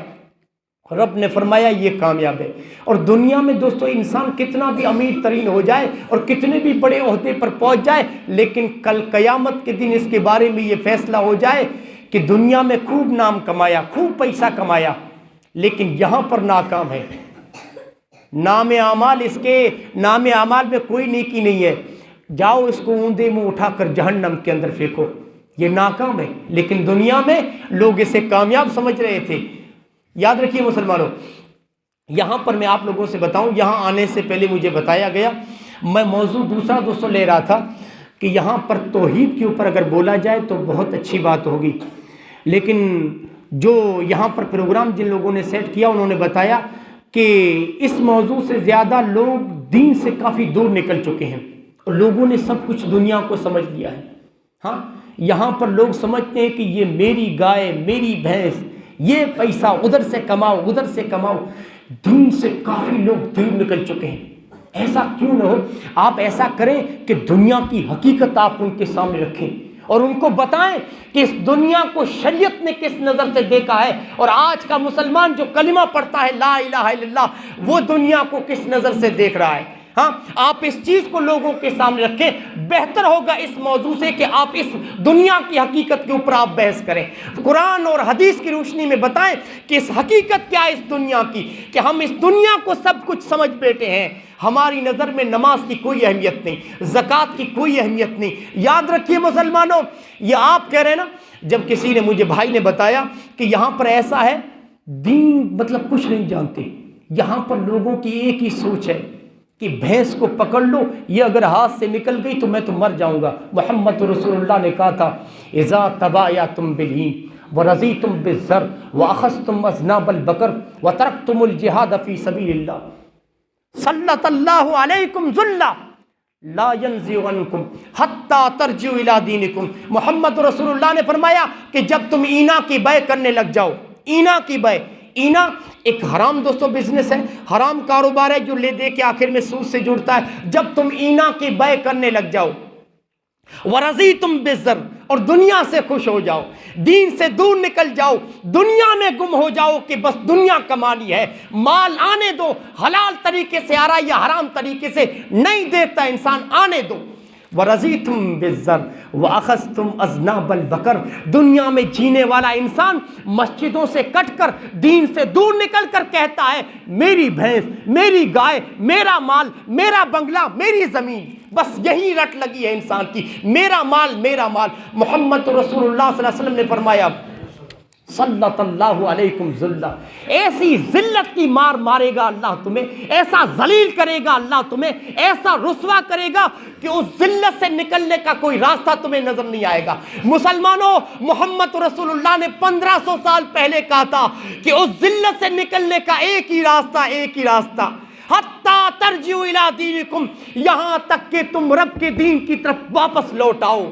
رب نے فرمایا یہ کامیاب ہے۔ اور دنیا میں دوستو انسان کتنا بھی امیر ترین ہو جائے اور کتنے بھی بڑے عہدے پر پہنچ جائے، لیکن کل قیامت کے دن اس کے بارے میں یہ فیصلہ ہو جائے کہ دنیا میں خوب نام کمایا، خوب پیسہ کمایا، لیکن یہاں پر ناکام ہے، نام اعمال، اس کے نام اعمال میں کوئی نیکی نہیں ہے، جاؤ اس کو اوندے منہ اٹھا کر جہنم کے اندر پھینکو، یہ ناکام ہے۔ لیکن دنیا میں لوگ اسے کامیاب سمجھ رہے تھے۔ یاد رکھیے مسلمانوں، یہاں پر میں آپ لوگوں سے بتاؤں، یہاں آنے سے پہلے مجھے بتایا گیا، میں موضوع دوسرا دوستوں لے رہا تھا کہ یہاں پر توحید کے اوپر اگر بولا جائے تو بہت اچھی بات ہوگی، لیکن جو یہاں پر پروگرام جن لوگوں نے سیٹ کیا انہوں نے بتایا کہ اس موضوع سے زیادہ لوگ دین سے کافی دور نکل چکے ہیں اور لوگوں نے سب کچھ دنیا کو سمجھ لیا ہے۔ ہاں، یہاں پر لوگ سمجھتے ہیں کہ یہ میری گائے، میری بھینس، یہ پیسہ ادھر سے کماؤ، ادھر سے کماؤ، دین سے کافی لوگ دور نکل چکے ہیں۔ ایسا کیوں نہ ہو، آپ ایسا کریں کہ دنیا کی حقیقت آپ ان کے سامنے رکھیں اور ان کو بتائیں کہ اس دنیا کو شریعت نے کس نظر سے دیکھا ہے، اور آج کا مسلمان جو کلمہ پڑھتا ہے لا الہ الا اللہ، وہ دنیا کو کس نظر سے دیکھ رہا ہے۔ ہاں، آپ اس چیز کو لوگوں کے سامنے رکھیں، بہتر ہوگا اس موضوع سے کہ آپ اس دنیا کی حقیقت کے اوپر آپ بحث کریں، قرآن اور حدیث کی روشنی میں بتائیں کہ اس حقیقت کیا ہے اس دنیا کی، کہ ہم اس دنیا کو سب کچھ سمجھ بیٹھے ہیں، ہماری نظر میں نماز کی کوئی اہمیت نہیں، زکوٰۃ کی کوئی اہمیت نہیں۔ یاد رکھیے مسلمانوں، یہ آپ کہہ رہے ہیں نا، جب کسی نے مجھے بھائی نے بتایا کہ یہاں پر ایسا ہے، دین مطلب کچھ نہیں جانتے، یہاں پر لوگوں کی ایک ہی سوچ ہے کہ بھینس کو پکڑ لو، یہ اگر ہاتھ سے نکل گئی تو میں تو مر جاؤں گا۔ محمد رسول اللہ نے کہا تھا اذا تبایعتم بالہین ورضیتم بالزر واخذتم اذناب البقر وترکتم الجہاد فی سبیل اللہ سلط اللہ علیکم ذلہ لا ينزع عنکم حتی ترجعوا الی دینکم۔ محمد رسول اللہ نے فرمایا کہ جب تم اینا کی بیع کرنے لگ جاؤ، اینا کی بیع، اینا ایک حرام دوستو بزنس ہے، حرام کاروبار ہے جو لے دے کے آخر میں سود سے جڑتا ہے۔ جب تم اینا کی بیع کرنے لگ جاؤ، ورضیتم بالزر، اور دنیا سے خوش ہو جاؤ، دین سے دور نکل جاؤ، دنیا میں گم ہو جاؤ کہ بس دنیا کمانی ہے، مال آنے دو، حلال طریقے سے آ رہا ہے یا حرام طریقے سے نہیں دیتا انسان، آنے دو۔ وَرَضِيتُمْ بِالزَّرْ وَأَخَذْتُمْ أَذْنَابَ الْبَقَرِ، دنیا میں جینے والا انسان مسجدوں سے کٹ کر دین سے دور نکل کر کہتا ہے میری بھینس، میری گائے، میرا مال، میرا بنگلہ، میری زمین، بس یہی رٹ لگی ہے انسان کی، میرا مال، میرا مال۔ محمد رسول اللہ صلی اللہ علیہ وسلم نے فرمایا صلت اللہ علیکم ذلہ، ایسی ذلت کی مار مارے گا اللہ تمہیں، ایسا ذلیل کرے گا اللہ تمہیں، ایسا رسوا کرے گا کہ اس ذلت سے نکلنے کا کوئی راستہ تمہیں نظر نہیں آئے گا۔ مسلمانوں، محمد رسول اللہ نے 1500 سال پہلے کہا تھا کہ اس ذلت سے نکلنے کا ایک ہی راستہ، ایک ہی راستہ، حتی ترجعوا الی دینکم، یہاں تک کہ تم رب کے دین کی طرف واپس لوٹ آؤ۔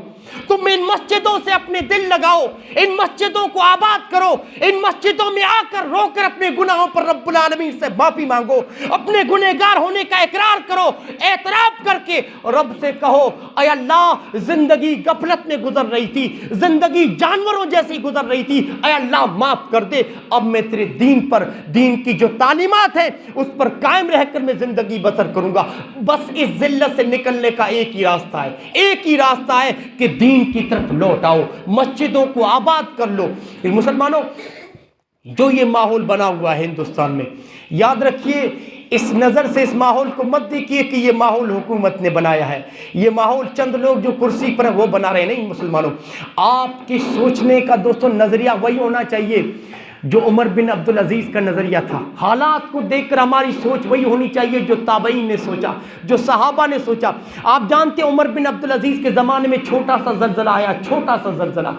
تم ان مسجدوں سے اپنے دل لگاؤ، ان مسجدوں کو آباد کرو، ان مسجدوں میں آ کر رو کر اپنے گناہوں پر رب العالمین سے معافی مانگو، اپنے گنہگار ہونے کا اقرار کرو، اعتراف کر کے رب سے کہو اے اللہ زندگی غفلت میں گزر رہی تھی، زندگی جانوروں جیسی گزر رہی تھی، اے اللہ معاف کر دے، اب میں تیرے دین پر، دین کی جو تعلیمات ہیں اس پر قائم رہ کر میں زندگی بسر کروں گا۔ بس اس ذلت سے نکلنے کا ایک ہی راستہ ہے، ایک ہی راستہ ہے کہ دین کی طرف لوٹ آؤ، مسجدوں کو آباد کر لو۔ مسلمانوں جو یہ ماحول بنا ہوا ہے ہندوستان میں، یاد رکھیے اس نظر سے اس ماحول کو مت دیکھیے کہ یہ ماحول حکومت نے بنایا ہے، یہ ماحول چند لوگ جو کرسی پر ہیں وہ بنا رہے ہیں، نہیں مسلمانوں، آپ کی سوچنے کا دوستوں نظریہ وہی ہونا چاہیے جو عمر بن عبدالعزیز کا نظریہ تھا۔ حالات کو دیکھ کر ہماری سوچ وہی ہونی چاہیے جو تابعین نے سوچا، جو صحابہ نے سوچا۔ آپ جانتے ہیں عمر بن عبدالعزیز کے زمانے میں چھوٹا سا زلزلہ آیا، چھوٹا سا زلزلہ،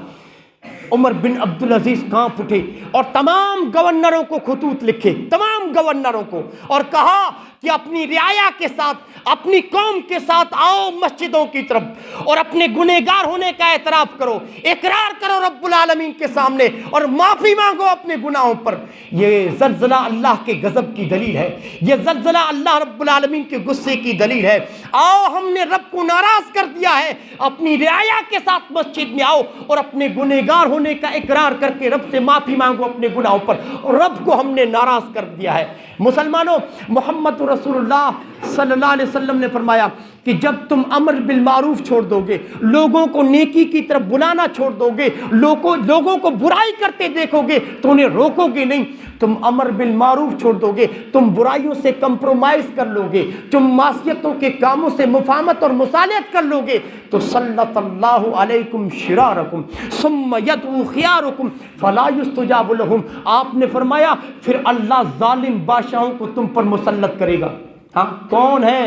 عمر بن عبدالعزیز کانپ اٹھے اور تمام گورنروں کو خطوط لکھے، تمام گورنروں کو، اور کہا کہ اپنی رعایا کے ساتھ، اپنی قوم کے ساتھ آؤ مسجدوں کی طرف اور اپنے گنہگار ہونے کا اعتراف کرو، اقرار کرو رب العالمین کے سامنے اور معافی مانگو اپنے گناہوں پر۔ یہ زلزلہ اللہ کے غضب کی دلیل ہے، یہ زلزلہ اللہ رب العالمین کے غصے کی دلیل ہے۔ آؤ ہم نے رب کو ناراض کر دیا ہے، اپنی رعایا کے ساتھ مسجد میں آؤ اور اپنے گنہگار ہونے کا اقرار کر کے رب سے معافی مانگو اپنے گناہوں پر، اور رب کو ہم نے ناراض کر دیا ہے۔ مسلمانوں محمد رسول اللہ صلی اللہ علیہ وسلم نے فرمایا کہ جب تم امر بالمعروف چھوڑ دو گے، لوگوں کو نیکی کی طرف بلانا چھوڑ دو گے، لوگوں کو برائی کرتے دیکھو گے تو انہیں روکو گے نہیں، تم امر بالمعروف چھوڑ دو گے، تم برائیوں سے کمپرومائز کر لو گے، تم معصیتوں کے کاموں سے مفاہمت اور مصالحت کر لو گے، تو سلط اللہ علیکم شرارکم ثم یدعو خیارکم فلا یستجاب لہم۔ آپ نے فرمایا پھر اللہ ظالم بادشاہوں کو تم پر مسلط کرے گا۔ ہاں کون ہے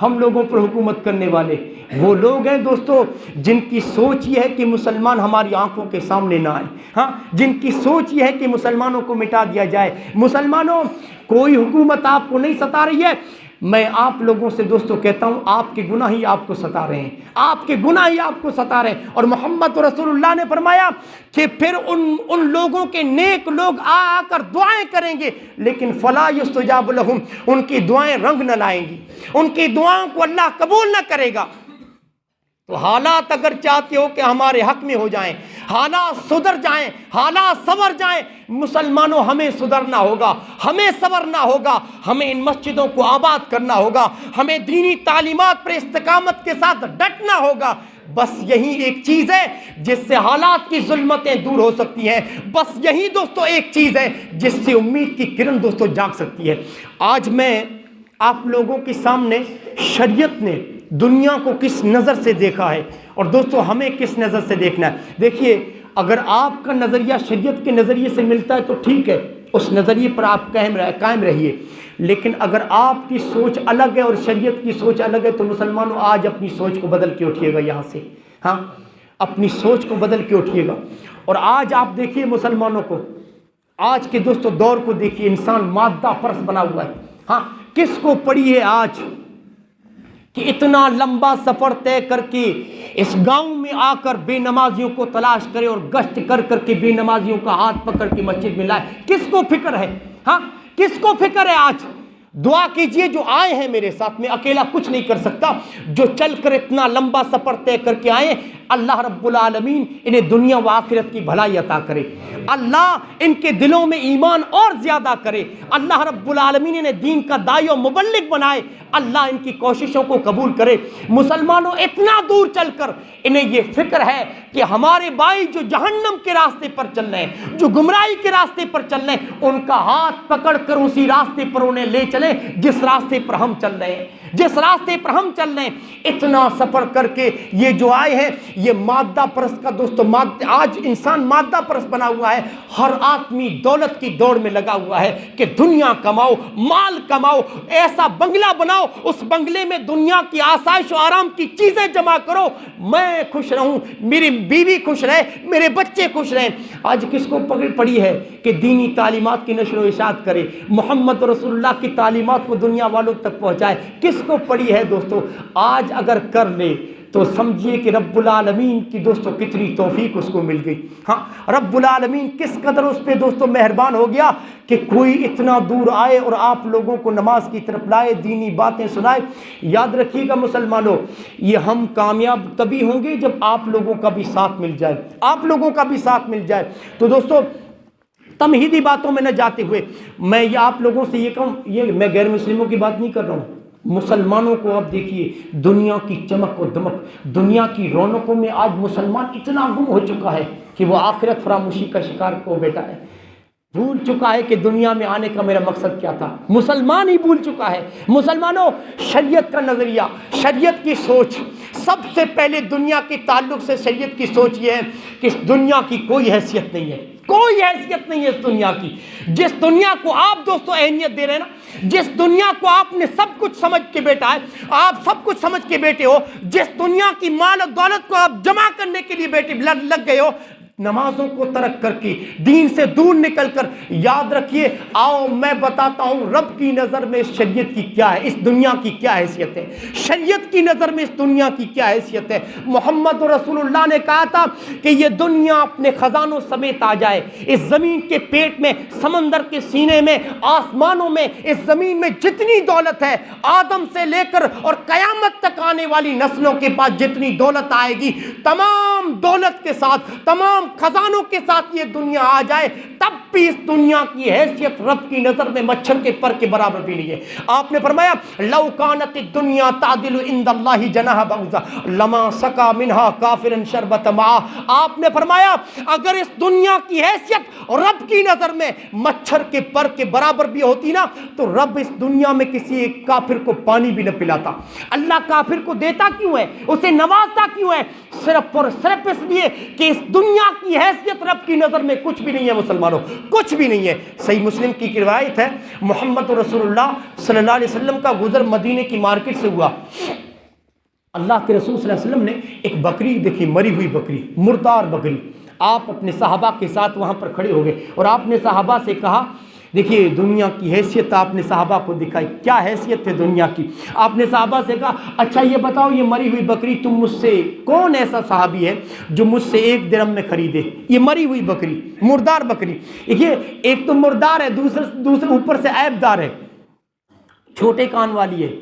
ہم لوگوں پر حکومت کرنے والے؟ وہ لوگ ہیں دوستو جن کی سوچ یہ ہے کہ مسلمان ہماری آنکھوں کے سامنے نہ آئے، ہاں جن کی سوچ یہ ہے کہ مسلمانوں کو مٹا دیا جائے۔ مسلمانوں کوئی حکومت آپ کو نہیں ستا رہی ہے، میں آپ لوگوں سے دوستو کہتا ہوں آپ کے گناہ ہی آپ کو ستا رہے ہیں، آپ کے گناہ ہی آپ کو ستا رہے ہیں۔ اور محمد رسول اللہ نے فرمایا کہ پھر ان لوگوں کے نیک لوگ آ کر دعائیں کریں گے لیکن فلا یستجاب لہم، ان کی دعائیں رنگ نہ لائیں گی، ان کی دعاؤں کو اللہ قبول نہ کرے گا۔ تو حالات اگر چاہتے ہو کہ ہمارے حق میں ہو جائیں، حالات سدھر جائیں، حالات سنور جائیں، مسلمانوں ہمیں سدھرنا ہوگا، ہمیں سنورنا ہوگا، ہمیں ان مسجدوں کو آباد کرنا ہوگا، ہمیں دینی تعلیمات پر استقامت کے ساتھ ڈٹنا ہوگا۔ بس یہی ایک چیز ہے جس سے حالات کی ظلمتیں دور ہو سکتی ہیں، بس یہی دوستو ایک چیز ہے جس سے امید کی کرن دوستو جاگ سکتی ہے۔ آج میں آپ لوگوں کے سامنے شریعت نے دنیا کو کس نظر سے دیکھا ہے اور دوستو ہمیں کس نظر سے دیکھنا ہے۔ دیکھیے اگر آپ کا نظریہ شریعت کے نظریے سے ملتا ہے تو ٹھیک ہے، اس نظریے پر آپ قائم رہیے، لیکن اگر آپ کی سوچ الگ ہے اور شریعت کی سوچ الگ ہے تو مسلمانوں آج اپنی سوچ کو بدل کے اٹھیے گا یہاں سے، ہاں اپنی سوچ کو بدل کے اٹھیے گا۔ اور آج آپ دیکھیے مسلمانوں کو، آج کے دوستو دور کو دیکھیے، انسان مادہ پرست بنا ہوا ہے۔ ہاں کس کو پڑی ہے آج کہ اتنا لمبا سفر طے کر کے اس گاؤں میں آ کر بے نمازیوں کو تلاش کرے اور گشت کر کر کے بے نمازیوں کا ہاتھ پکڑ کے مسجد میں لائے؟ کس کو فکر ہے؟ ہاں کس کو فکر ہے آج؟ دعا کیجئے جو آئے ہیں میرے ساتھ، میں اکیلا کچھ نہیں کر سکتا، جو چل کر اتنا لمبا سفر طے کر کے آئے، اللہ رب العالمین انہیں دنیا و آخرت کی بھلائی عطا کرے، اللہ ان کے دلوں میں ایمان اور زیادہ کرے، اللہ رب العالمین انہیں دین کا داعی و مبلغ بنائے، اللہ ان کی کوششوں کو قبول کرے۔ مسلمانوں اتنا دور چل کر انہیں یہ فکر ہے کہ ہمارے بھائی جو جہنم کے راستے پر چل رہے ہیں، جو گمراہی کے راستے پر چل رہے ہیں، ان کا ہاتھ پکڑ کر اسی راستے پر انہیں لے چلیں جس راستے پر ہم چل رہے ہیں، جس راستے پر ہم چل رہے ہیں۔ اتنا سفر کر کے یہ جو آئے ہیں، یہ مادہ پرست کا دوستو، آج انسان مادہ پرست بنا ہوا ہے، ہر آدمی دولت کی دوڑ میں لگا ہوا ہے کہ دنیا کماؤ، مال کماؤ، ایسا بنگلہ بناؤ، اس بنگلے میں دنیا کی آسائش و آرام کی چیزیں جمع کرو، میں خوش رہوں، میری بیوی خوش رہے، میرے بچے خوش رہیں۔ آج کس کو پڑی ہے کہ دینی تعلیمات کی نشر و اشاعت کرے، محمد رسول اللہ کی تعلیمات کو دنیا والوں تک پہنچائے؟ کس جس کو پڑھی ہے دوستو آج اگر کر لے تو سمجھیے کہ رب العالمین کی دوستو کتنی توفیق اس کو مل گئی. ہاں رب العالمین کس قدر اس پہ دوستو مہربان ہو گیا کہ کوئی اتنا دور آئے اور آپ لوگوں کو نماز کی طرف لائے, دینی باتیں سنائے. یاد رکھیے گا مسلمانوں, یہ ہم کامیاب تبھی ہوں گے جب آپ لوگوں کا بھی ساتھ مل جائے, آپ لوگوں کا بھی ساتھ مل جائے. تو دوستو تمہیدی باتوں میں نہ جاتے ہوئے میں یہ آپ لوگوں سے یہ کہوں, یہ میں غیر مسلموں کی بات نہیں کر رہا ہوں, مسلمانوں کو اب دیکھیے دنیا کی چمک و دمک, دنیا کی رونقوں میں آج مسلمان اتنا گم ہو چکا ہے کہ وہ آخرت فراموشی کا شکار کو بیٹا ہے. بھول چکا ہے کہ دنیا میں آنے کا میرا مقصد کیا تھا. مسلمان ہی بھول چکا ہے. مسلمانوں شریعت کا نظریہ, شریعت کی سوچ, سب سے پہلے دنیا کے تعلق سے شریعت کی سوچ یہ ہے کہ اس دنیا کی کوئی حیثیت نہیں ہے, کوئی حیثیت نہیں ہے اس دنیا کی. جس دنیا کو آپ دوستو اہمیت دے رہے ہیں نا, جس دنیا کو آپ نے سب کچھ سمجھ کے بیٹا ہے, آپ سب کچھ سمجھ کے بیٹے ہو, جس دنیا کی مال و دولت کو آپ جمع کرنے کے لیے بیٹے لگ گئے ہو, نمازوں کو ترک کر کے دین سے دور نکل کر, یاد رکھیے آؤ میں بتاتا ہوں رب کی نظر میں اس شریعت کی کیا ہے, اس دنیا کی کیا حیثیت ہے. شریعت کی نظر میں اس دنیا کی کیا حیثیت ہے. محمد رسول اللہ نے کہا تھا کہ یہ دنیا اپنے خزانوں سمیت آ جائے, اس زمین کے پیٹ میں, سمندر کے سینے میں, آسمانوں میں, اس زمین میں جتنی دولت ہے, آدم سے لے کر اور قیامت تک آنے والی نسلوں کے پاس جتنی دولت آئے گی, تمام دولت کے ساتھ, تمام خزانوں کے ساتھ یہ دنیا آ جائے, تب بھی اس دنیا کی حیثیت رب کی نظر میں مچھر کے پر کے برابر بھی نہیں ہے. آپ نے فرمایا لو کانت الدنیا تعدل عند اللہ جناح بعوضہ لما سقا منہا کافرا شربۃ ماء. آپ نے فرمایا اگر اس دنیا کی حیثیت رب کی نظر میں مچھر کے پر کے برابر بھی ہوتی نا, تو رب اس دنیا میں کسی ایک کافر کو پانی بھی نہ پلاتا. اللہ کافر کو دیتا کیوں ہے, اسے نوازتا کیوں ہے؟ صرف اور صرف اس لیے کہ اس دنیا کی حیثیت رب کی نظر میں کچھ بھی نہیں ہے. مسلمانوں کچھ بھی نہیں ہے. صحیح مسلم کی روایت ہے, محمد رسول اللہ صلی اللہ علیہ وسلم کا گزر مدینے کی مارکیٹ سے ہوا. اللہ کے رسول صلی اللہ علیہ وسلم نے ایک بکری دیکھی, مری ہوئی بکری, مردار بکری. آپ اپنے صحابہ کے ساتھ وہاں پر کھڑے ہو گئے اور آپ نے صحابہ سے کہا, دیکھیے دنیا کی حیثیت آپ نے صحابہ کو دکھائی, کیا حیثیت ہے دنیا کی. آپ نے صحابہ سے کہا اچھا یہ بتاؤ یہ مری ہوئی بکری تم مجھ سے, کون ایسا صحابی ہے جو مجھ سے 1 درہم میں خریدے یہ مری ہوئی بکری, مردار بکری. دیکھیے ایک تو مردار ہے, دوسرے اوپر سے عیب دار ہے, چھوٹے کان والی ہے.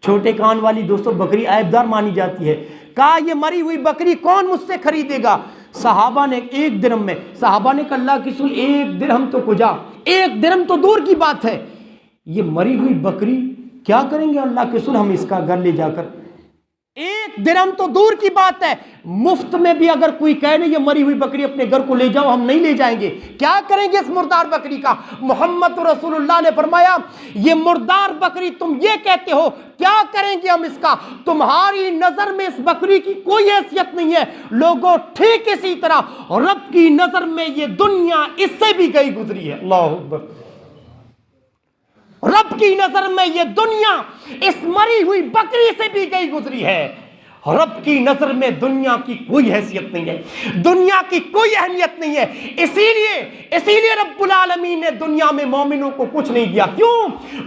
چھوٹے کان والی دوستو بکری عیب دار مانی جاتی ہے. کہا یہ مری ہوئی بکری کون مجھ سے خریدے گا؟ صحابہ نے 1 درہم میں. صحابہ نے کہا اللہ کی رسول 1 درہم تو کجا, 1 درہم تو دور کی بات ہے, یہ مری ہوئی بکری کیا کریں گے اللہ کے رسول ہم اس کا گھر لے جا کر. 1 درہم تو دور کی بات ہے, مفت میں بھی اگر کوئی کہے نا یہ مری ہوئی بکری اپنے گھر کو لے جاؤ, ہم نہیں لے جائیں گے. کیا کریں گے اس مردار بکری کا؟ محمد رسول اللہ نے فرمایا یہ مردار بکری تم یہ کہتے ہو, کیا کریں گے ہم اس کا؟ تمہاری نظر میں اس بکری کی کوئی حیثیت نہیں ہے. لوگوں ٹھیک اسی طرح رب کی نظر میں یہ دنیا اس سے بھی گئی گزری ہے. اللہ اکبر. رب کی نظر میں یہ دنیا اس مری ہوئی بکری سے بھی گئی گزری ہے. رب کی نظر میں دنیا کی کوئی حیثیت نہیں ہے, دنیا کی کوئی اہمیت نہیں ہے. اسی لیے رب العالمین نے دنیا میں مومنوں کو کچھ نہیں دیا. کیوں؟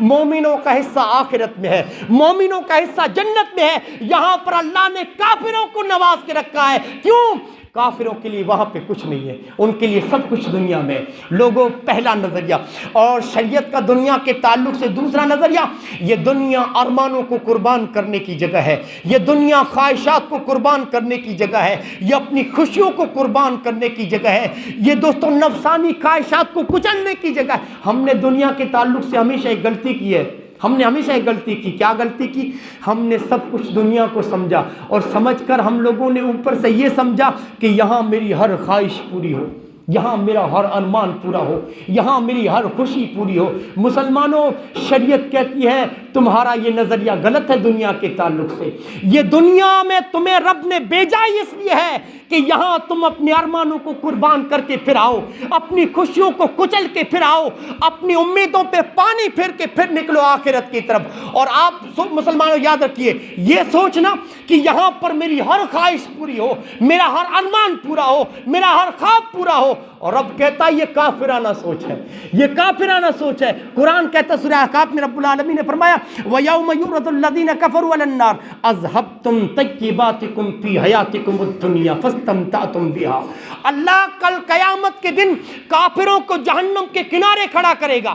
مومنوں کا حصہ آخرت میں ہے, مومنوں کا حصہ جنت میں ہے. یہاں پر اللہ نے کافروں کو نواز کے رکھا ہے. کیوں؟ کافروں کے لیے وہاں پہ کچھ نہیں ہے, ان کے لیے سب کچھ دنیا میں. لوگوں پہلا نظریہ. اور شریعت کا دنیا کے تعلق سے دوسرا نظریہ, یہ دنیا ارمانوں کو قربان کرنے کی جگہ ہے, یہ دنیا خواہشات کو قربان کرنے کی جگہ ہے, یہ اپنی خوشیوں کو قربان کرنے کی جگہ ہے, یہ دوستوں نفسانی خواہشات کو کچلنے کی جگہ ہے. ہم نے دنیا کے تعلق سے ہمیشہ ایک غلطی کی ہے, ہم نے ہمیشہ ایک غلطی کی. کیا غلطی کی؟ ہم نے سب کچھ دنیا کو سمجھا اور سمجھ کر ہم لوگوں نے اوپر سے یہ سمجھا کہ یہاں میری ہر خواہش پوری ہو, یہاں میرا ہر ارمان پورا ہو, یہاں میری ہر خوشی پوری ہو. مسلمانوں شریعت کہتی ہے تمہارا یہ نظریہ غلط ہے دنیا کے تعلق سے. یہ دنیا میں تمہیں رب نے بھیجا اس لیے ہے کہ یہاں تم اپنے ارمانوں کو قربان کر کے پھر آؤ, اپنی خوشیوں کو کچل کے پھر آؤ, اپنی امیدوں پہ پانی پھیر کے پھر نکلو آخرت کی طرف. اور آپ مسلمانوں یاد رکھیے, یہ سوچنا کہ یہاں پر میری ہر خواہش پوری ہو, میرا ہر ارمان پورا ہو, میرا ہر خواب پورا ہو. اور رب کہتا ہے یہ کافرانہ سوچ ہے, یہ کافرانہ سوچ ہے. قرآن کہتا ہے سورہ احقاف میں رب العالمین نے فرمایا وَيَوْمَ يُعْرَضُ الَّذِينَ كَفَرُوا عَلَى النَّارِ أَذْهَبْتُمْ طَيِّبَاتِكُمْ فِي حَيَاتِكُمُ الدُّنْيَا فَاسْتَمْتَعْتُمْ بِهَا۔ اللہ کل قیامت کے دن کافروں کو جہنم کے کنارے کھڑا کرے گا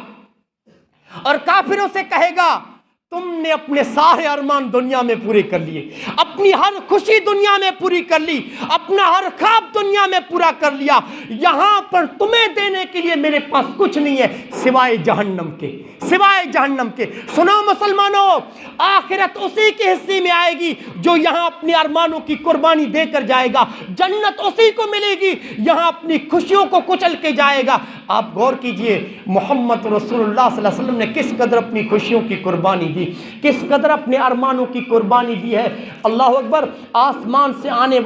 اور کافروں سے کہے گا تم نے اپنے سارے ارمان دنیا میں پورے کر لیے، اپنی ہر خوشی دنیا میں پوری کر لی، اپنا ہر خواب دنیا میں پورا کر لیا، یہاں پر تمہیں دینے کے لیے میرے پاس کچھ نہیں ہے سوائے جہنم کے، سوائے جہنم کے۔ سنو مسلمانوں، آخرت اسی کے حصے میں آئے گی جو یہاں اپنے ارمانوں کی قربانی دے کر جائے گا، جنت اسی کو ملے گی یہاں اپنی خوشیوں کو کچل کے جائے گا۔ آپ غور کیجئے محمد رسول اللہ صلی اللہ علیہ وسلم نے کس قدر اپنی خوشیوں کی قربانی دی، کس قدر اپنے ارمانوں کی قربانی دی ہے۔ اللہ اکبر، آسمان سے آنے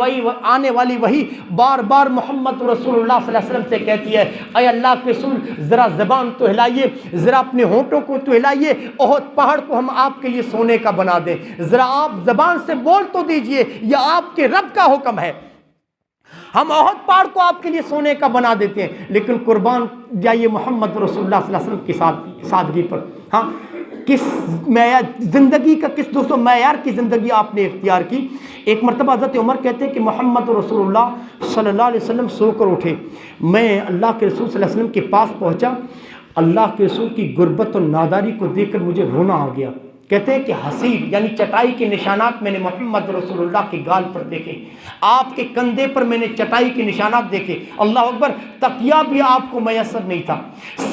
والی وحی بار بار محمد رسول اللہ صلی اللہ علیہ وسلم سے کہتی ہے اے اللہ کے رسول ذرا زبان تو ہلائیے، ذرا اپنے ہونٹوں کو تو ہلائیے، احد پہاڑ کو ہم آپ کے لیے سونے کا بنا دیں، ذرا آپ زبان سے بول تو دیجئے، یہ آپ کے رب کا حکم ہے، ہم احد پہاڑ کو آپ کے لیے سونے کا بنا دیتے ہیں۔ لیکن قربان جائیے محمد رسول اللہ صلی اللہ علیہ وسلم کی سادگی پر۔ ہاں، کس معیار زندگی کا، کس دوستوں معیار کی زندگی آپ نے اختیار کی۔ ایک مرتبہ حضرت عمر کہتے ہیں کہ محمد رسول اللہ صلی اللہ علیہ وسلم سو کر اٹھے، میں اللہ کے رسول صلی اللہ علیہ وسلم کے پاس پہنچا، اللہ کے رسول کی غربت اور ناداری کو دیکھ کر مجھے رونا آ گیا۔ کہتے ہیں کہ حسیر یعنی چٹائی کے نشانات میں نے محمد رسول اللہ کے گال پر دیکھے، آپ کے کندھے پر میں نے چٹائی کے نشانات دیکھے۔ اللہ اکبر، تکیہ بھی آپ کو میسر نہیں تھا،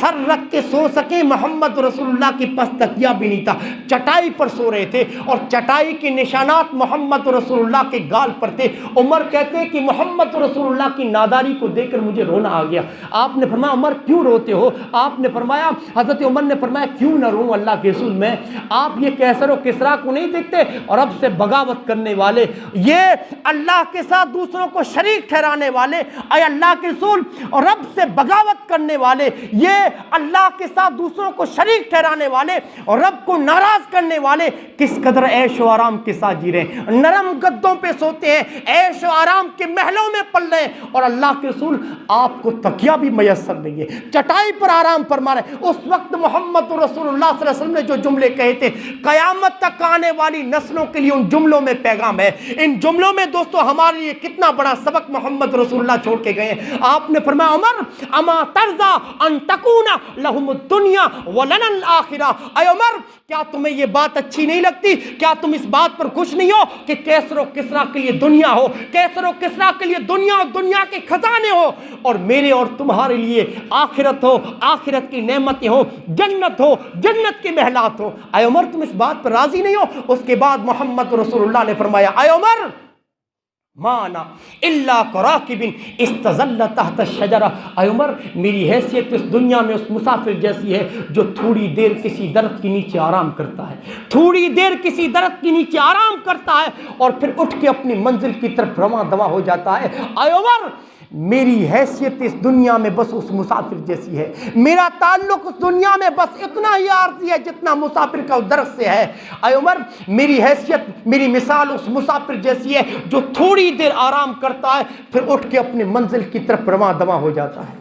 سر رکھ کے سو سکے محمد رسول اللہ کے پاس تکیہ بھی نہیں تھا، چٹائی پر سو رہے تھے اور چٹائی کے نشانات محمد رسول اللہ کے گال پر تھے۔ عمر کہتے ہیں کہ محمد رسول اللہ کی ناداری کو دیکھ کر مجھے رونا آ گیا۔ آپ نے فرمایا عمر کیوں روتے ہو؟ آپ نے فرمایا، حضرت عمر نے فرمایا کیوں نہ روں اللہ کے رسول، میں آپ یہ کیسر و کسرا کو نہیں دیکھتے اور رب سے بغاوت کرنے والے، یہ اللہ کے ساتھ دوسروں کو شریک ٹھہرانے والے، اے اللہ کے رسول اور رب سے بغاوت کرنے والے، یہ اللہ کے ساتھ دوسروں کو شریک ٹھہرانے والے اور رب کو ناراض کرنے والے کس قدر عیش و آرام کے ساتھ جی رہے ہیں، نرم گدوں پہ سوتے ہیں، عیش و آرام کے محلوں میں پل رہے ہیں، اور اللہ کے رسول آپ کو تکیہ بھی میسر نہیں ہے، چٹائی پر آرام فرما رہے ہیں۔ اس وقت محمد رسول اللہ صلی اللہ علیہ وسلم نے جو جملے کہے تھے، قیامت تک آنے والی نسلوں کے لیے ان جملوں میں پیغام ہے۔ ان جملوں میں دوستو ہمارے لیے کتنا بڑا سبق محمد رسول اللہ چھوڑ کے گئے ہیں۔ آپ نے فرمایا عمر اما ترضى ان تكون لهم الدنيا ولنا الاخرہ، اے عمر کیا تمہیں یہ بات اچھی نہیں لگتی؟ کیا تم اس بات پر خوش نہیں ہو کہ کیسر و کسرا کے لیے دنیا ہو، کیسر و کسرا کے لیے دنیا اور دنیا کے خزانے ہو، اور میرے اور تمہارے لیے آخرت ہو، آخرت کی نعمتیں ہو، جنت ہو، جنت کے محلات ہو؟ اے عمر تم اس بات پر راضی نہیں ہو؟ اس کے بعد محمد رسول اللہ نے فرمایا اے عمر مانا الا کراکب استظل تحت الشجرہ، اے عمر میری حیثیت اس دنیا میں اس مسافر جیسی ہے جو تھوڑی دیر کسی درخت کے نیچے آرام کرتا ہے، تھوڑی دیر کسی درخت کے نیچے آرام کرتا ہے اور پھر اٹھ کے اپنی منزل کی طرف رواں دواں ہو جاتا ہے۔ اے عمر میری حیثیت اس دنیا میں بس اس مسافر جیسی ہے، میرا تعلق اس دنیا میں بس اتنا ہی عارضی ہے جتنا مسافر کا درخت سے ہے۔ اے عمر میری حیثیت، میری مثال اس مسافر جیسی ہے جو تھوڑی دیر آرام کرتا ہے پھر اٹھ کے اپنی منزل کی طرف رواں دواں ہو جاتا ہے۔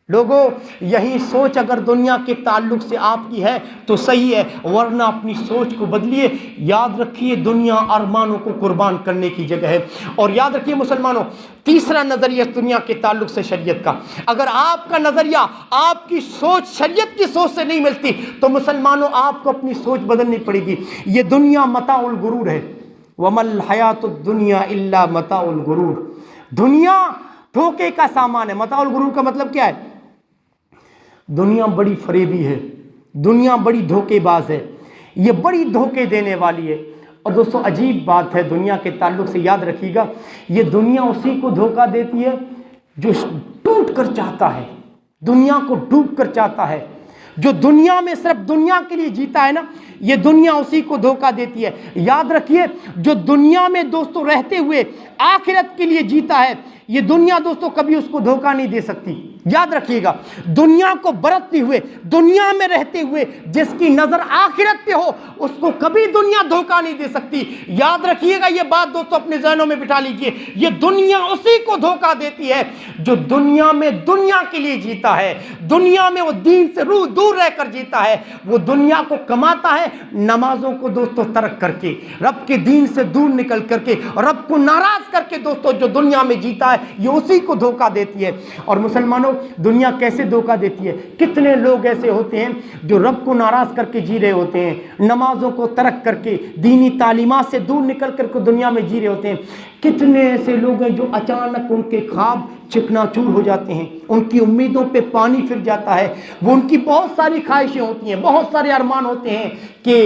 لوگوں یہی سوچ اگر دنیا کے تعلق سے آپ کی ہے تو صحیح ہے، ورنہ اپنی سوچ کو بدلیے۔ یاد رکھیے دنیا ارمانوں کو قربان کرنے کی جگہ ہے۔ اور یاد رکھیے مسلمانوں، تیسرا نظریہ اس دنیا کے تعلق سے شریعت کا، اگر آپ کا نظریہ، آپ کی سوچ شریعت کی سوچ سے نہیں ملتی تو مسلمانوں آپ کو اپنی سوچ بدلنی پڑے گی۔ یہ دنیا متاع الغرور ہے، وَمَا الْحَيَاةُ الدُّنْيَا إِلَّا مَتَاعُ الْغُرُورِ، دنیا دھوکے کا سامان ہے۔ متاع الغرور کا مطلب کیا ہے؟ دنیا بڑی فریبی ہے، دنیا بڑی دھوکے باز ہے، یہ بڑی دھوکے دینے والی ہے۔ اور دوستو عجیب بات ہے دنیا کے تعلق سے، یاد رکھیے گا یہ دنیا اسی کو دھوکہ دیتی ہے جو ٹوٹ کر چاہتا ہے، دنیا کو ڈوب کر چاہتا ہے، جو دنیا میں صرف دنیا کے لیے جیتا ہے نا، یہ دنیا اسی کو دھوکہ دیتی ہے۔ یاد رکھیے جو دنیا میں دوستو رہتے ہوئے آخرت کے لیے جیتا ہے، یہ دنیا دوستو کبھی اس کو دھوکہ نہیں دے سکتی۔ یاد رکھیے گا، دنیا کو برتتے ہوئے، دنیا میں رہتے ہوئے جس کی نظر آخرت پہ ہو اس کو کبھی دنیا دھوکہ نہیں دے سکتی۔ یاد رکھیے گا یہ بات دوستو، اپنے ذہنوں میں بٹھا لیجئے، یہ دنیا اسی کو دھوکہ دیتی ہے جو دنیا میں دنیا کے لیے جیتا ہے، دنیا میں وہ دین سے روح دور رہ کر جیتا ہے، وہ دنیا کو کماتا ہے نمازوں کو دوستو ترک کر کے، رب کے دین سے دور نکل کر کے، رب کو ناراض کر کے دوستو جو دنیا میں جیتا ہے یہ اسی کو دھوکہ دیتی ہے۔ اور مسلمانوں دنیا کیسے دھوکہ دیتی ہے؟ کتنے لوگ ایسے ہوتے ہیں جو رب کو ناراض کر کے جی رہے ہوتے ہیں، نمازوں کو ترک کر کے، دینی تعلیمات سے دور نکل کر کے دنیا میں جی رہے ہوتے ہیں۔ کتنے ایسے لوگ ہیں جو اچانک ان کے خواب چکنا چور ہو جاتے ہیں، ان کی امیدوں پہ پانی پھر جاتا ہے، وہ ان کی بہت ساری خواہشیں ہوتی ہیں، بہت سارے ارمان ہوتے ہیں کہ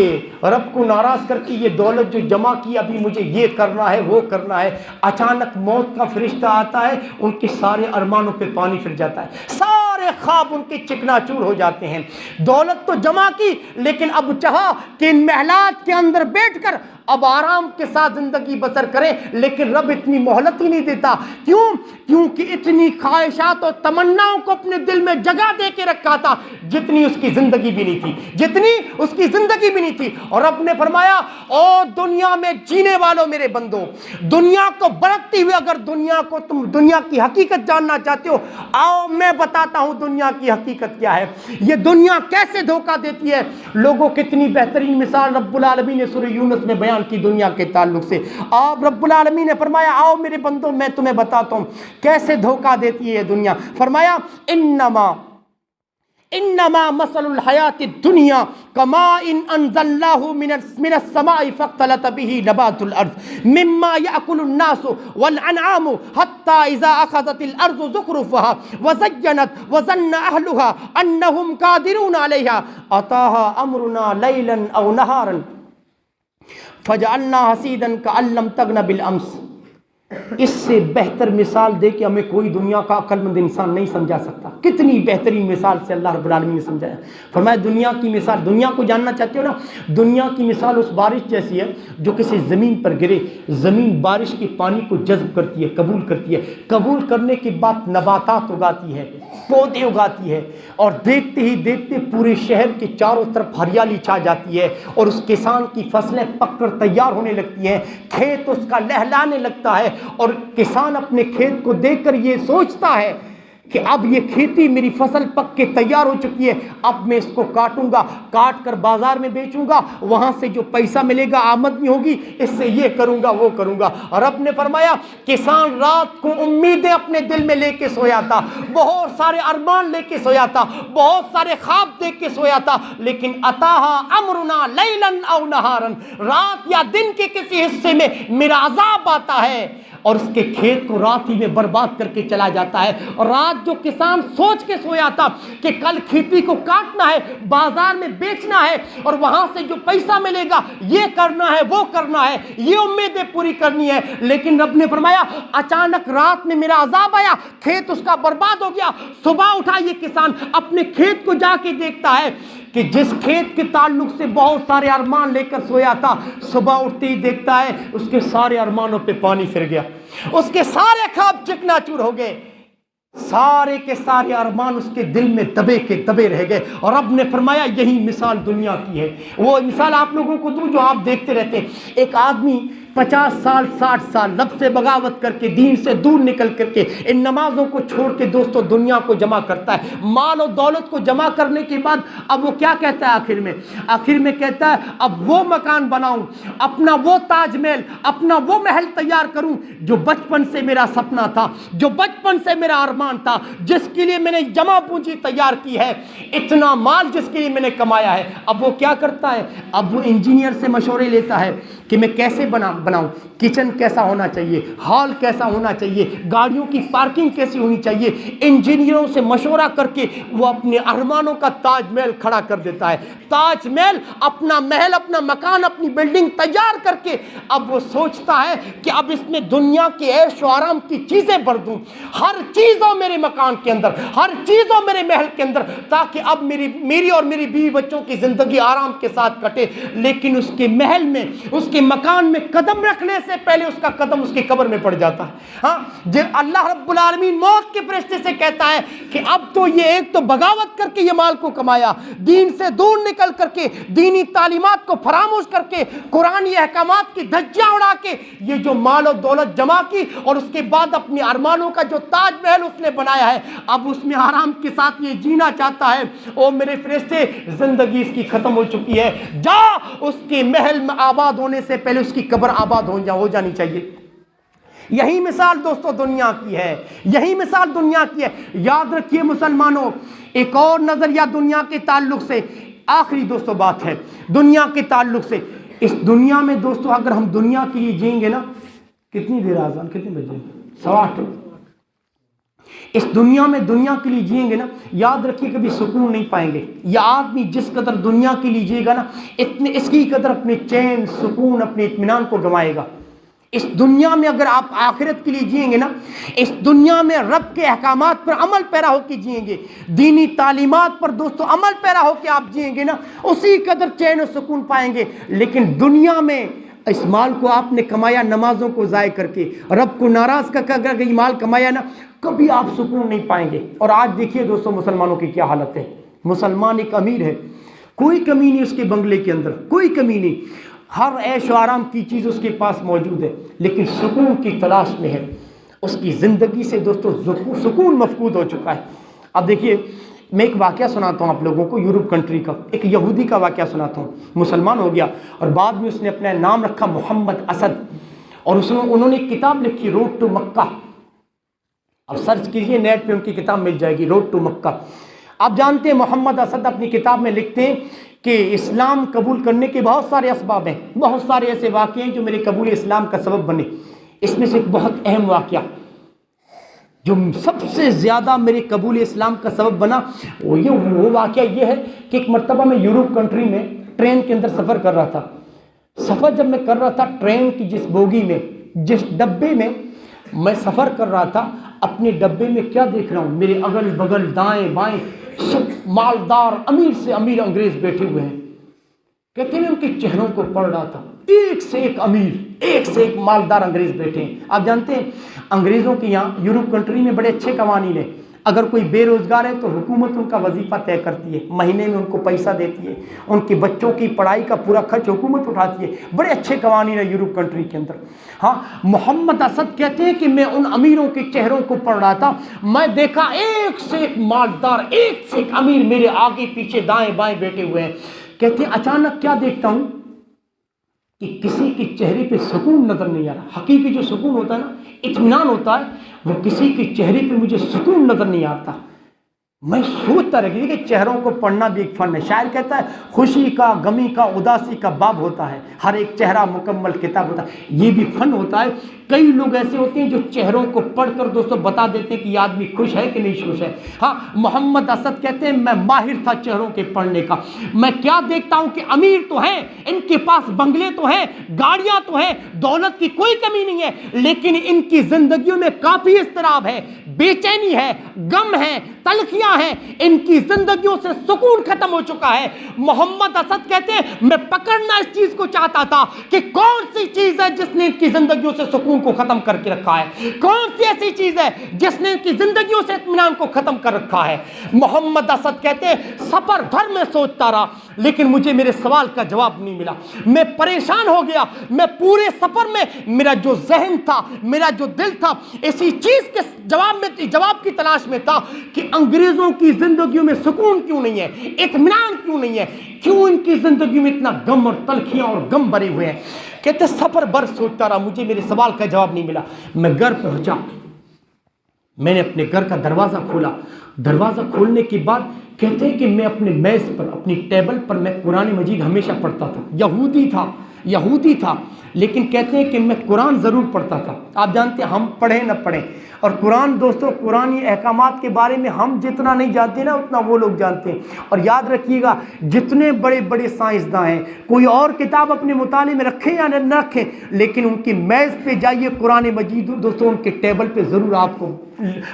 رب کو ناراض کر کے یہ دولت جو جمع کی ابھی مجھے یہ کرنا ہے وہ کرنا ہے، اچانک موت کا فرشتہ آتا ہے، ان کے سارے ارمانوں پہ پانی پھر جاتا ہے، سارے خواب ان کے چکنا چور ہو جاتے ہیں۔ دولت تو جمع کی لیکن اب چاہا کہ ان محلات کے اندر بیٹھ کر اب آرام کے ساتھ زندگی بسر کریں، لیکن رب اتنی مہلت ہی نہیں دیتا۔ کیوں؟ کیونکہ اتنی خواہشات اور تمناؤں کو اپنے دل میں جگہ دے کے رکھا تھا جتنی اس کی زندگی بھی نہیں تھی، جتنی اس کی زندگی بھی نہیں تھی۔ اور رب نے فرمایا او دنیا میں جینے والوں میرے بندو، دنیا کو برتتی ہوئے اگر دنیا کو تم دنیا کی حقیقت جاننا چاہتے ہو، آؤ میں بتاتا ہوں دنیا کی حقیقت کیا ہے، یہ دنیا کیسے دھوکہ دیتی ہے۔ لوگوں کتنی بہترین مثال رب العالمین نے سورہ یونس میں بیان کی دنیا کے تعلق سے۔ آپ رب العالمین نے فرمایا آؤ میرے بندوں میں تمہیں بتاتا ہوں کیسے دھوکہ دیتی ہے دنیا۔ فرمایا انما مثل الحیات الدنیا کماء انزلناه من السماء فاختلط به نبات الارض مما يأكل الناس والانعام حتى اذا اخذت الارض زخرفها وزينت وظن اهلها انهم قادرون عليها اتاها امرنا ليلا او نهارا فجعلنا حسیدا کأن لم تغن بالامس۔ اس سے بہتر مثال دے کے ہمیں کوئی دنیا کا عقل مند انسان نہیں سمجھا سکتا۔ کتنی بہترین مثال سے اللہ رب العالمین نے سمجھایا۔ فرمایا دنیا کی مثال، دنیا کو جاننا چاہتے ہو نا، دنیا کی مثال اس بارش جیسی ہے جو کسی زمین پر گرے، زمین بارش کے پانی کو جذب کرتی ہے، قبول کرتی ہے، قبول کرنے کے بعد نباتات اگاتی ہے، پودے اگاتی ہے، اور دیکھتے ہی دیکھتے پورے شہر کے چاروں طرف ہریالی چھا جاتی ہے، اور اس کسان کی فصلیں پک کر تیار ہونے لگتی ہیں، کھیت اس کا لہلانے لگتا ہے، اور کسان اپنے کھیت کو دیکھ کر یہ سوچتا ہے کہ اب یہ کھیتی میری فصل پک کے تیار ہو چکی ہے، اب میں اس کو کاٹوں گا، کاٹ کر بازار میں بیچوں گا، وہاں سے جو پیسہ ملے گا آمدنی ہوگی، اس سے یہ کروں گا وہ کروں گا۔ اور رب نے فرمایا کسان رات کو امیدیں اپنے دل میں لے کے سویا تھا، بہت سارے ارمان لے کے سویا تھا، بہت سارے خواب دیکھ کے سویا تھا، لیکن اتاہا امرنا لیلا او نہارا، رات یا دن کے کسی حصے میں میرا عذاب آتا ہے اور اس کے کھیت کو رات ہی میں برباد کر کے چلا جاتا ہے۔ اور رات جو کسان سوچ کے سویا تھا کہ کل کھیتی کو کاٹنا ہے، بازار میں بیچنا ہے، اور وہاں سے جو پیسہ ملے گا یہ کرنا ہے وہ کرنا ہے، یہ امیدیں پوری کرنی ہے، لیکن رب نے فرمایا اچانک رات میں میرا عذاب آیا، کھیت اس کا برباد ہو گیا۔ صبح اٹھا یہ کسان اپنے کھیت کو جا کے دیکھتا ہے کہ جس کھیت کے تعلق سے بہت سارے ارمان لے کر سویا تھا، صبح اٹھتے ہی دیکھتا ہے اس کے سارے ارمانوں پہ پانی پھر گیا، اس کے سارے خواب چکنا چور ہو گئے، سارے کے سارے ارمان اس کے دل میں دبے کے دبے رہ گئے۔ اور رب نے فرمایا یہی مثال دنیا کی ہے۔ وہ مثال آپ لوگوں کو دوں جو آپ دیکھتے رہتے ہیں، ایک آدمی 50 سال 60 سال رب سے بغاوت کر کے، دین سے دور نکل کر کے، ان نمازوں کو چھوڑ کے دوستو دنیا کو جمع کرتا ہے، مال و دولت کو جمع کرنے کے بعد اب وہ کیا کہتا ہے آخر میں کہتا ہے اب وہ مکان بناؤں، اپنا وہ تاج محل، اپنا وہ محل تیار کروں جو بچپن سے میرا سپنا تھا، جو بچپن سے میرا ارمان تھا، جس کے لیے میں نے جمع پونجی تیار کی ہے، اتنا مال جس کے لیے میں نے کمایا ہے۔ اب وہ کیا کرتا ہے؟ اب وہ انجینئر سے مشورے لیتا ہے کہ میں کیسے بناؤں، کچن کیسا ہونا چاہیے، ہال کیسا ہونا چاہیے، گاڑیوں کی پارکنگ کیسی ہونی چاہیے، انجینئروں سے مشورہ کر کے وہ اپنے ارمانوں کا تاج محل کھڑا کر دیتا ہے۔ تاج محل، اپنا محل، اپنا مکان، اپنی بلڈنگ تیار کر کے اب وہ سوچتا ہے کہ اب اس میں دنیا کے عیش و آرام کی چیزیں بھر دوں، ہر چیز ہو میرے مکان کے اندر، ہر چیز ہو میرے محل کے اندر، تاکہ اب میری اور میری بیوی بچوں کی زندگی آرام کے ساتھ کٹے۔ لیکن اس کے محل میں، اس کے مکان میں قدم قدم رکھنے سے پہلے اس کا قدم اس کی قبر میں پڑ جاتا ہے۔ ہاں جب اللہ رب العالمین موت کے فرشتے سے کہتا ہے کہ اب تو یہ ایک تو بغاوت کر کے یہ مال کو کمایا، دین سے دور نکل کر کے، دینی تعلیمات کو فراموش کر کے، قرآنی احکامات کی دھجیاں اڑا کے یہ جو مال و دولت جمع کی اور اس کے بعد اپنے ارمانوں کا جو تاج محل اس نے بنایا ہے اب اس میں آرام کے ساتھ یہ جینا چاہتا ہے، او میرے فرشتے زندگی اس کی ختم ہو چکی ہے، جا اس کے محل میں آباد ہونے سے پہلے اس کی قبر آباد ہو جانی چاہیے۔ یہی مثال دوستو دنیا کی ہے، یہی مثال دنیا کی ہے۔ یاد رکھیے مسلمانوں، ایک اور نظریہ دنیا کے تعلق سے، آخری دوستو بات ہے دنیا کے تعلق سے۔ اس دنیا میں دوستو اگر ہم دنیا کے لیے جئیں گے نا، کتنی دیر آزان کتنے بجے 8:15، اس دنیا میں دنیا کے لیے جئیں گے نا، یاد رکھیے کبھی سکون نہیں پائیں گے۔ یہ آدمی جس قدر دنیا کے لیے جئے گا نا، اتنے اس کی قدر اپنے چین، سکون، اپنے اطمینان کو گنوائے گا۔ اس دنیا میں اگر آپ آخرت کے لیے جئیں گے نا، اس دنیا میں رب کے احکامات پر عمل پیرا ہو کے جئیں گے، دینی تعلیمات پر دوستو عمل پیرا ہو کے آپ جئیں گے نا، اسی قدر چین و سکون پائیں گے۔ لیکن دنیا میں اس مال کو آپ نے کمایا نمازوں کو ضائع کر کے، رب کو ناراض کر کے یہ مال کمایا نا، کبھی آپ سکون نہیں پائیں گے۔ اور آج دیکھیے دوستو مسلمانوں کی کیا حالت ہے۔ مسلمان ایک امیر ہے، کوئی کمی نہیں اس کے بنگلے کے اندر، کوئی کمی نہیں، ہر عیش و آرام کی چیز اس کے پاس موجود ہے، لیکن سکون کی تلاش میں ہے۔ اس کی زندگی سے دوستو سکون مفقود ہو چکا ہے۔ اب دیکھیے میں ایک واقعہ سناتا ہوں آپ لوگوں کو، یورپ کنٹری کا ایک یہودی کا واقعہ سناتا ہوں۔ مسلمان ہو گیا اور بعد میں اس نے اپنا نام رکھا محمد اسد، اور انہوں نے ایک کتاب لکھی روڈ ٹو مکہ۔ اب سرچ کیجئے نیٹ پہ ان کی کتاب مل جائے گی، روڈ ٹو مکہ۔ آپ جانتے ہیں محمد اسد اپنی کتاب میں لکھتے ہیں کہ اسلام قبول کرنے کے بہت سارے اسباب ہیں، بہت سارے ایسے واقعے ہیں جو میرے قبول اسلام کا سبب بنے۔ اس میں سے ایک بہت اہم واقعہ جو سب سے زیادہ میرے قبول اسلام کا سبب بنا وہ واقعہ یہ ہے کہ ایک مرتبہ میں یورپ کنٹری میں ٹرین کے اندر سفر کر رہا تھا۔ سفر جب میں کر رہا تھا، ٹرین کی جس بوگی میں، جس ڈبے میں میں سفر کر رہا تھا، اپنے ڈبے میں کیا دیکھ رہا ہوں، میرے اگل بغل دائیں بائیں سب مالدار امیر سے امیر انگریز بیٹھے ہوئے ہیں۔ کہتے ہیں ان کے چہروں کو پڑھ رہا تھا، ایک سے ایک امیر، ایک سے ایک مالدار انگریز بیٹھے ہیں۔ آپ جانتے ہیں انگریزوں کے یہاں یورپ کنٹری میں بڑے اچھے قوانین ہیں۔ اگر کوئی بے روزگار ہے تو حکومت ان کا وظیفہ طے کرتی ہے، مہینے میں ان کو پیسہ دیتی ہے، ان کے بچوں کی پڑھائی کا پورا خرچ حکومت اٹھاتی ہے۔ بڑے اچھے قوانین ہیں یورپ کنٹری کے اندر۔ ہاں محمد اسد کہتے ہیں کہ میں ان امیروں کے چہروں کو پڑھ رہا تھا، میں دیکھا ایک سے ایک مالدار، ایک سے ایک امیر میرے آگے پیچھے دائیں بائیں بیٹھے ہوئے ہیں۔ کہتے ہیں اچانک کیا دیکھتا ہوں کہ کسی کے چہرے پہ سکون نظر نہیں آ رہا۔ حقیقی جو سکون ہوتا ہے نا، اطمینان ہوتا ہے، وہ کسی کے چہرے پہ مجھے سکون نظر نہیں آتا۔ میں سوچتا رہ گیا کہ چہروں کو پڑھنا بھی ایک فن ہے۔ شاعر کہتا ہے خوشی کا، غمی کا، اداسی کا باب ہوتا ہے، ہر ایک چہرہ مکمل کتاب ہوتا ہے، یہ بھی فن ہوتا ہے۔ کئی لوگ ایسے ہوتے ہیں جو چہروں کو پڑھ کر دوستوں بتا دیتے ہیں کہ یہ آدمی خوش ہے کہ نہیں خوش ہے۔ ہاں محمد اسد کہتے ہیں میں ماہر تھا چہروں کے پڑھنے کا۔ میں کیا دیکھتا ہوں کہ امیر تو ہیں، ان کے پاس بنگلے تو ہیں، گاڑیاں تو ہیں، دولت کی کوئی کمی نہیں ہے، لیکن ان کی زندگیوں میں کافی اضطراب ہے، بے چینی ہے، غم ہے، تلخیاں ہیں، ان کی زندگیوں سے سکون ختم ہو چکا ہے۔ محمد اسد کہتے ہیں میں پکڑنا اس چیز کو چاہتا تھا کہ کون سی چیز ہے جس نے ان کی زندگیوں سے سکون کو ختم کر کے رکھا ہے، کون سی ایسی چیز ہے جس نے ان کی زندگیوں سے اطمینان کو ختم کر رکھا ہے۔ محمد اسد کہتے ہیں سفر بھر میں سوچتا رہا لیکن مجھے میرے سوال کا جواب نہیں ملا، میں پریشان ہو گیا۔ میں پورے سفر میں میرا جو ذہن تھا، میرا جو دل تھا، اسی چیز کے جواب کی تلاش میں تھا کہ انگریزوں کی زندگیوں میں سکون کیوں نہیں ہے، اطمینان کیوں نہیں ہے، کیوں ان کی زندگی میں اتنا غم اور تلخیاں اور غم بھرے ہوئے ہیں۔ کہتے سفر بھر سوچتا رہا، مجھے میرے سوال کا جواب نہیں ملا۔ میں گھر پہنچا، میں نے اپنے گھر کا دروازہ کھولا۔ دروازہ کھولنے کے بعد کہتے ہیں کہ میں اپنے میز پر، اپنی ٹیبل پر میں قرآن مجید ہمیشہ پڑھتا تھا۔ یہودی تھا لیکن کہتے ہیں کہ میں قرآن ضرور پڑھتا تھا۔ آپ جانتے ہیں ہم پڑھیں نہ پڑھیں، اور قرآن دوستو قرآنی احکامات کے بارے میں ہم جتنا نہیں جانتے نا اتنا وہ لوگ جانتے ہیں۔ اور یاد رکھیے گا جتنے بڑے بڑے سائنسداں ہیں، کوئی اور کتاب اپنے مطالعے میں رکھیں یا نہ رکھیں، لیکن ان کی میز پہ جائیے قرآن مجید دوستو ان کے ٹیبل پہ ضرور آپ کو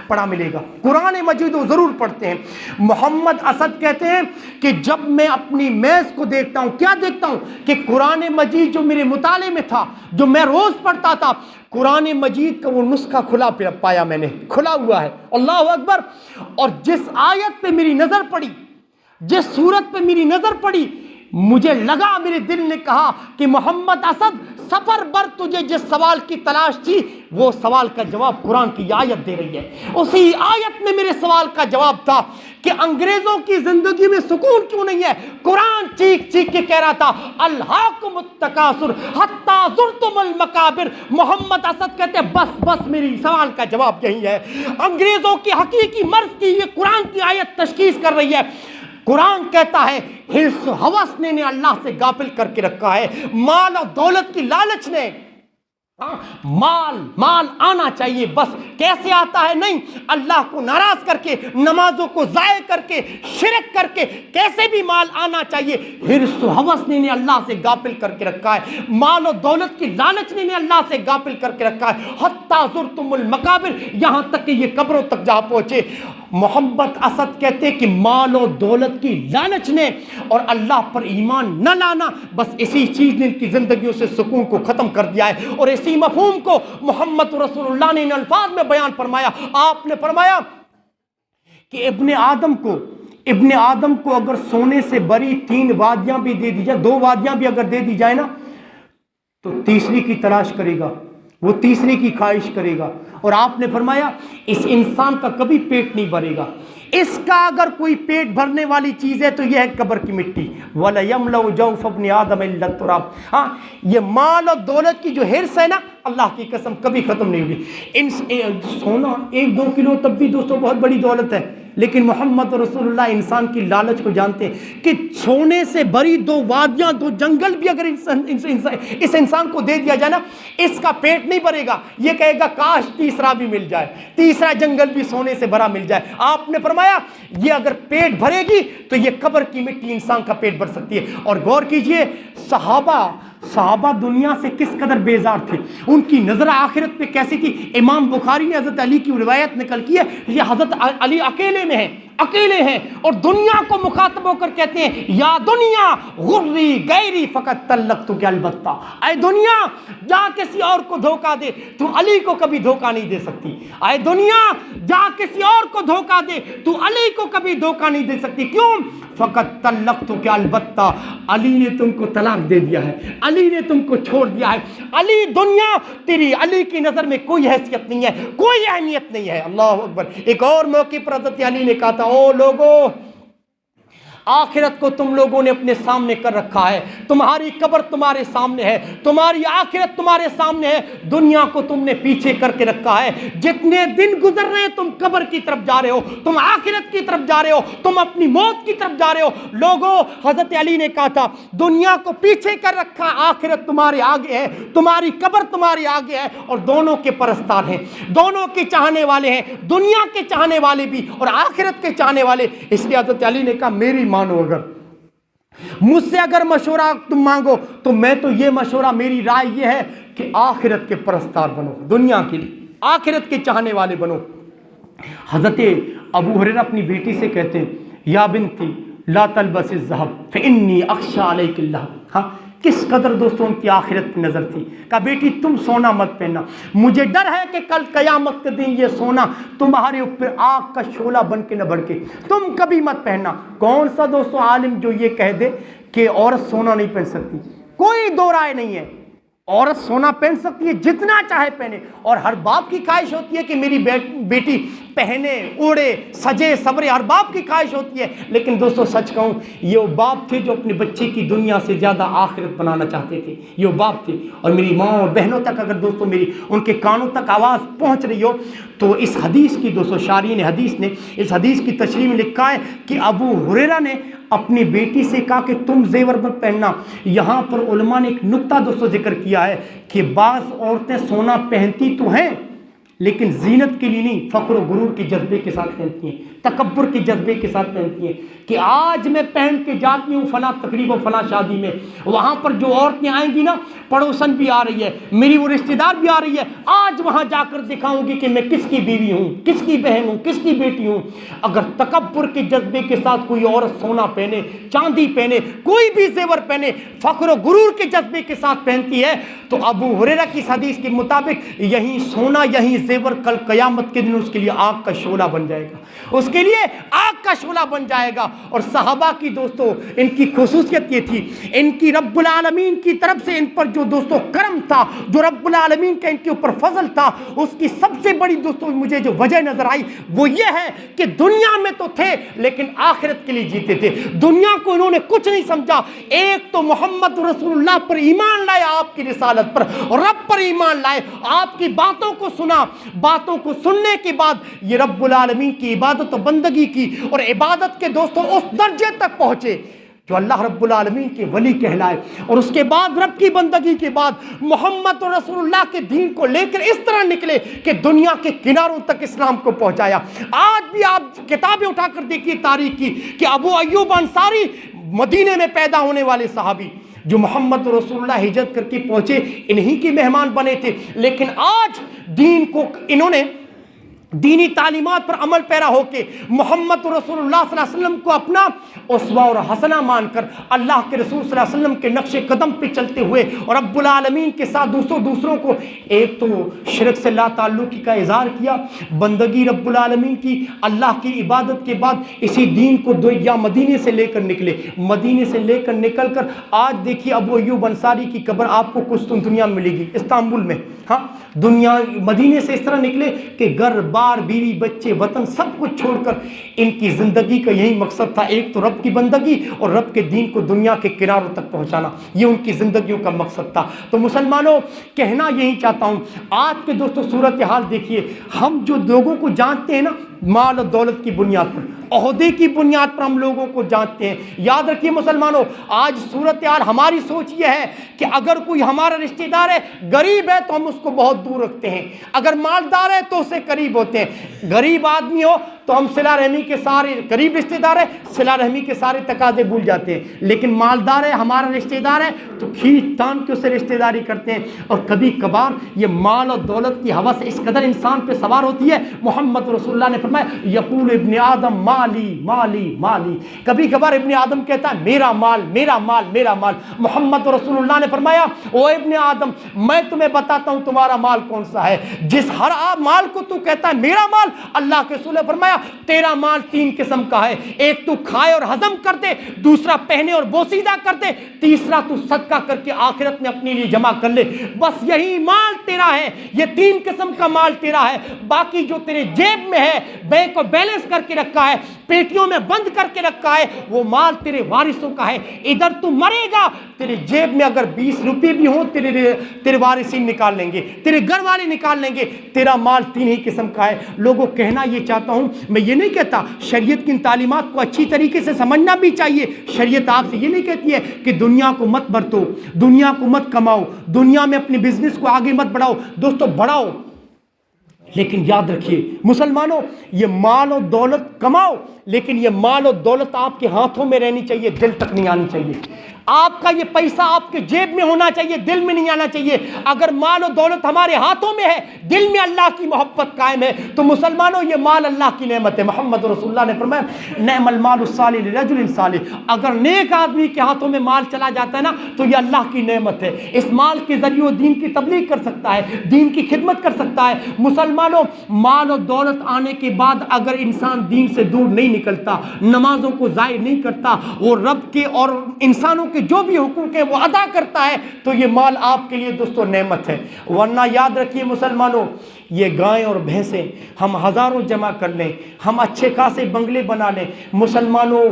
پڑھا ملے گا، قرآن مجید وہ ضرور پڑھتے ہیں۔ محمد اسد کہتے ہیں کہ جب میں اپنی میز کو دیکھتا ہوں، کیا دیکھتا ہوں کہ قرآن مجید جو میرے مطالعے میں تھا جو میں روز پڑھتا تھا، قرآن مجید کا وہ نسخہ کھلا پایا، میں نے کھلا ہوا ہے، اللہ اکبر۔ اور جس آیت پہ میری نظر پڑی، جس سورت پہ میری نظر پڑی، مجھے لگا، میرے دل نے کہا کہ محمد اسد سفر بر تجھے جس سوال کی تلاش تھی، وہ سوال کا جواب قرآن کی آیت دے رہی ہے۔ اسی آیت میں میرے سوال کا جواب تھا کہ انگریزوں کی زندگی میں سکون کیوں نہیں ہے؟ قرآن چیخ چیخ کے کہہ رہا تھا الہاکم التکاثر حتی زرتم المقابر۔ محمد اسد کہتے ہیں بس بس، میری سوال کا جواب یہی ہے۔ انگریزوں کی حقیقی مرض کی یہ قرآن کی آیت تشخیص کر رہی ہے۔ قرآن کہتا ہے حرص و ہوس نے اللہ سے غافل کر کے رکھا ہے، مال اور دولت کی لالچ نے، مال آنا چاہیے، بس کیسے آتا ہے نہیں، اللہ کو ناراض کر کے، نمازوں کو ضائع کر کے، شرک کر کے، کیسے بھی مال آنا چاہیے۔ حرص و ہوس نے اللہ سے غافل کر کے رکھا ہے، مال و دولت کی لالچ نے اللہ سے غافل کر کے رکھا ہے۔ حتی زرتم المقابر، یہاں تک کہ یہ قبروں تک جا پہنچے۔ محمد اسد کہتے کہ مال و دولت کی لالچ نے اور اللہ پر ایمان نہ لانا، بس اسی چیز نے ان کی زندگیوں سے سکون کو ختم کر دیا ہے۔ اور اسی مفہوم کو محمد رسول اللہ نے ان الفاظ میں بیان فرمایا۔ آپ نے فرمایا کہ ابن آدم کو اگر سونے سے بری 3 وادیاں بھی دے دی جائے، 2 وادیاں بھی اگر دے دی جائے نا، تو تیسری کی تلاش کرے گا، وہ تیسری کی خواہش کرے گا۔ اور آپ نے فرمایا اس انسان کا کبھی پیٹ نہیں بھرے گا، اس کا اگر کوئی پیٹ بھرنے والی چیز ہے تو یہ ہے قبر کی مٹی۔ وَلَيَمْلَأُ جَوْفَ ابْنِ آدَمَ إِلَّا التُّرَابُ۔ ہاں، یہ مال اور دولت کی جو حرص ہے نا، اللہ کی قسم کبھی ختم نہیں ہوگی۔ سونا 1-2 کلو تب بھی دوستوں بہت بڑی دولت ہے، لیکن محمد رسول اللہ انسان کی لالچ کو جانتے ہیں کہ سونے سے بری 2 وادیاں، 2 جنگل بھی اگر اس انسان کو دے دیا جائے نا، اس کا پیٹ نہیں بھرے گا، یہ کہے گا کاش تیسرا بھی مل جائے، تیسرا جنگل بھی سونے سے بھرا مل جائے۔ آپ نے فرمایا یہ اگر پیٹ بھرے گی تو یہ قبر کی مٹی انسان کا پیٹ بھر سکتی ہے۔ اور غور کیجئے، صحابہ دنیا سے کس قدر بیزار تھے، ان کی نظر آخرت پہ کیسی تھی۔ امام بخاری نے حضرت علی کی روایت نقل کی ہے، یہ حضرت علی اکیلے ہیں اور دنیا کو مخاطب ہو کر کہتے ہیں یا دنیا غری غیری فقط طلقتک البتہ، اے دنیا جا کسی اور کو دھوکہ دے تو علی کو کبھی دھوکہ نہیں دے سکتی، اے دنیا جا کسی اور کو دھوکہ دے تو علی کو کبھی دھوکہ نہیں دے سکتی۔ کیوں؟ فقط طلقتک البتہ، علی نے تم کو طلاق دے دیا ہے، علی نے تم کو چھوڑ دیا ہے، علی دنیا تیری علی کی نظر میں کوئی حیثیت نہیں ہے، کوئی اہمیت نہیں ہے۔ اللہ اکبر۔ ایک اور موقع پر حضرت علی نے کہا تھا او لوگو، آخرت کو تم لوگوں نے اپنے سامنے کر رکھا ہے، تمہاری قبر تمہارے سامنے ہے، تمہاری آخرت تمہارے سامنے ہے، دنیا کو تم نے پیچھے کر کے رکھا ہے۔ جتنے دن گزر رہے تم قبر کی طرف جا رہے ہو، تم آخرت کی طرف جا رہے ہو، تم اپنی موت کی طرف جا رہے ہو۔ لوگوں، حضرت علی نے کہا تھا دنیا کو پیچھے کر رکھا، آخرت تمہارے آگے ہے، تمہاری قبر تمہارے آگے ہے، اور دونوں کے پرستار ہیں، دونوں کے چاہنے والے ہیں، دنیا کے چاہنے والے بھی اور آخرت کے چاہنے والے۔ اس لیے حضرت علی نے کہا میری مانو، اگر مجھ سے اگر مشورہ تم مانگو تو میں تو یہ مشورہ، میری رائے یہ ہے کہ آخرت کے پرستار بنو، دنیا کے لیے آخرت کے چاہنے والے بنو۔ حضرت ابو ہریرہ اپنی بیٹی سے کہتے ہیں یا بنتی لا تلبس الذهب فانی اخشى علیک اللہ۔ ہاں، کس قدر دوستوں ان کی آخرت کی نظر تھی۔ کہا بیٹی تم سونا مت پہننا، مجھے ڈر ہے کہ کل قیامت کے دن یہ سونا تمہارے اوپر آگ کا شعلہ بن کے نہ بھڑکے، تم کبھی مت پہننا۔ کون سا دوستوں عالم جو یہ کہہ دے کہ عورت سونا نہیں پہن سکتی؟ کوئی دو رائے نہیں ہے، عورت سونا پہن سکتی ہے، جتنا چاہے پہنے، اور ہر باپ کی خواہش ہوتی ہے کہ میری بیٹی پہنے، اوڑے، سجے سبرے، ہر باپ کی خواہش ہوتی ہے۔ لیکن دوستو سچ کہوں، یہ وہ باپ تھے جو اپنے بچے کی دنیا سے زیادہ آخرت بنانا چاہتے تھے، یہ وہ باپ تھے۔ اور میری ماں اور بہنوں تک اگر دوستو میری ان کے کانوں تک آواز پہنچ رہی ہو تو اس حدیث کی، دوستو شارحین حدیث نے اس حدیث کی تشریح میں لکھا ہے کہ ابو ہریرہ نے اپنی بیٹی سے کہا کہ تم زیور مت پہننا۔ یہاں پر علماء نے ایک نقطہ دوستو ذکر کیا ہے کہ بعض عورتیں سونا پہنتی تو ہیں لیکن زینت کے لیے نہیں، فخر و غرور کے جذبے کے ساتھ پہنتی ہیں، تکبر کے جذبے کے ساتھ پہنتی ہیں کہ آج میں پہن کے جاتی ہوں فلاں تقریب و فلاں شادی میں، وہاں پر جو عورتیں آئیں گی نا، پڑوسن بھی آ رہی ہے، میری وہ رشتہ دار بھی آ رہی ہے، آج وہاں جا کر دکھاؤں گی کہ میں کس کی بیوی ہوں، کس کی بہن ہوں، کس کی بیٹی ہوں۔ اگر تکبر کے جذبے کے ساتھ کوئی عورت سونا پہنے، چاندی پہنے، کوئی بھی زیور پہنے، فخر و غرور کے جذبے کے ساتھ پہنتی ہے، تو ابو ہریرہ کی حدیث کے مطابق یہی سونا، یہی زیور کل قیامت کے دن اس کے لیے آگ کا شعلہ بن جائے گا، اس کے لیے آگ کا شعلہ بن جائے گا۔ اور صحابہ کی دوستو ان کی خصوصیت یہ تھی، ان کی رب العالمین کی طرف سے ان پر جو دوستو کرم تھا، جو رب العالمین کا ان کے اوپر فضل تھا، اس کی سب سے بڑی دوستو مجھے جو وجہ نظر آئی وہ یہ ہے کہ دنیا میں تو تھے لیکن آخرت کے لیے جیتے تھے۔ دنیا کو انہوں نے کچھ نہیں سمجھا، ایک تو محمد رسول اللہ پر ایمان لائے، آپ کی رسالت پر، اور رب پر ایمان لائے، آپ کی باتوں کو سنا، باتوں کو سننے کے بعد یہ رب العالمین کی عبادت و بندگی کی، اور عبادت کے دوستوں اس درجے تک پہنچے جو اللہ رب العالمین کے ولی کہلائے، اور اس کے بعد رب کی بندگی کے بعد محمد رسول اللہ کے دین کو لے کر اس طرح نکلے کہ دنیا کے کناروں تک اسلام کو پہنچایا۔ آج بھی آپ کتابیں اٹھا کر دیکھیے تاریخ کی کہ ابو ایوب انصاری مدینے میں پیدا ہونے والے صحابی جو محمد رسول اللہ ہجرت کر کے پہنچے، انہی کے مہمان بنے تھے، لیکن آج دین کو انہوں نے دینی تعلیمات پر عمل پیرا ہو کے محمد رسول اللہ صلی اللہ علیہ وسلم کو اپنا اسوہ اور حسنہ مان کر اللہ کے رسول صلی اللہ علیہ وسلم کے نقش قدم پہ چلتے ہوئے اور رب العالمین کے ساتھ دوسروں کو ایک تو شرک سے لا تعلقی کا اظہار کیا، بندگی رب العالمین کی، اللہ کی عبادت کے بعد اسی دین کو یا مدینے سے لے کر نکلے، مدینے سے لے کر نکل کر آج دیکھیے ابو ایوب انصاری کی قبر آپ کو قسطنطنیہ دنیا میں ملے گی، استنبول میں، ہاں دنیا مدینے سے اس طرح نکلے کہ گھر بار بیوی بچے وطن سب کچھ چھوڑ کر ان کی زندگی کا یہی مقصد تھا، ایک تو رب کی بندگی اور رب کے دین کو دنیا کے کناروں تک پہنچانا، یہ ان کی زندگیوں کا مقصد تھا۔ تو مسلمانوں کہنا یہی چاہتا ہوں، آج کے دوستوں صورتحال دیکھیے، ہم جو لوگوں کو جانتے ہیں نا مال و دولت کی بنیاد پر، عہدے کی بنیاد پر ہم لوگوں کو جانتے ہیں، یاد رکھیے مسلمانوں آج صورتحال ہماری سوچ یہ ہے کہ اگر کوئی ہمارا رشتہ دار ہے غریب ہے تو ہم اس کو بہت دور رکھتے ہیں، اگر مالدار ہے تو اسے قریب ہوتے ہیں، غریب آدمی ہو تو ہم صلہ رحمی کے سارے، قریب رشتہ دار ہے صلہ رحمی کے سارے تقاضے بھول جاتے ہیں، لیکن مالدار ہے ہمارا رشتہ دار ہے تو کھینچ تان کے اسے رشتہ داری کرتے ہیں۔ اور کبھی کبھار یہ مال اور دولت کی ہوس اس قدر انسان پہ سوار ہوتی ہے، محمد رسول اللہ نے فرمایا یقول ابن آدم مالی مالی مالی، کبھی کبھار ابن آدم کہتا ہے میرا مال میرا مال میرا مال، محمد رسول اللہ نے فرمایا او ابن آدم میں تمہیں بتاتا ہوں تمہارا مال کون سا ہے، جس ہر مال کو تو کہتا ہے میرا مال، اللہ کے رسول نے فرمایا تیرا مال تین قسم کا ہے، ایک تو کھائے اور ہضم کر دے، دوسرا پہنے اور بوسیدہ کر دے، تیسرا تو صدقہ کر کے آخرت میں اپنے لیے جمع کر لے، بس یہی مال تیرا ہے، یہ تین قسم کا مال تیرا ہے، باقی جو تیرے جیب میں ہے بینک کو بیلنس کر کے رکھا ہے، پیٹیوں میں بند کر کے رکھا ہے، وہ مال تیرے وارثوں کا ہے، ادھر تو مرے گا تیرے جیب میں اگر 20 روپے بھی ہوں تیرے وارثین نکال لیں گے، تیرے گھر والے نکال لیں گے، تیرا مال تین ہی قسم کا ہے۔ لوگوں کہنا یہ چاہتا ہوں، میں یہ نہیں کہتا شریعت کی ان تعلیمات کو اچھی طریقے سے سمجھنا بھی چاہیے، شریعت آپ سے یہ نہیں کہتی ہے کہ دنیا کو مت برتو، دنیا کو مت کماؤ، دنیا میں اپنے بزنس کو آگے مت بڑھاؤ، دوستو بڑھاؤ، لیکن یاد رکھیے مسلمانوں یہ مال و دولت کماؤ، لیکن یہ مال و دولت آپ کے ہاتھوں میں رہنی چاہیے، دل تک نہیں آنی چاہیے، آپ کا یہ پیسہ آپ کے جیب میں ہونا چاہیے، دل میں نہیں آنا چاہیے۔ اگر مال و دولت ہمارے ہاتھوں میں ہے، دل میں اللہ کی محبت قائم ہے، تو مسلمانوں یہ مال اللہ کی نعمت ہے۔ محمد رسول اللہ نے فرمایا نعم المال الصالح لرجل صالح، اگر نیک آدمی کے ہاتھوں میں مال چلا جاتا ہے نا تو یہ اللہ کی نعمت ہے، اس مال کے ذریعے وہ دین کی تبلیغ کر سکتا ہے، دین کی خدمت کر سکتا ہے۔ مسلمانوں مال و دولت آنے کے بعد اگر انسان دین سے دور نہیں نکلتا، نمازوں کو ضائع نہیں کرتا، وہ رب کے اور انسانوں کے جو بھی حقوق ہیں وہ ادا کرتا ہے، تو یہ مال آپ کے لیے دوستو نعمت ہے۔ ورنہ یاد رکھیے مسلمانوں یہ گائیں اور بھینسیں ہم ہزاروں جمع کر لیں، ہم اچھے خاصے بنگلے بنا لیں، مسلمانوں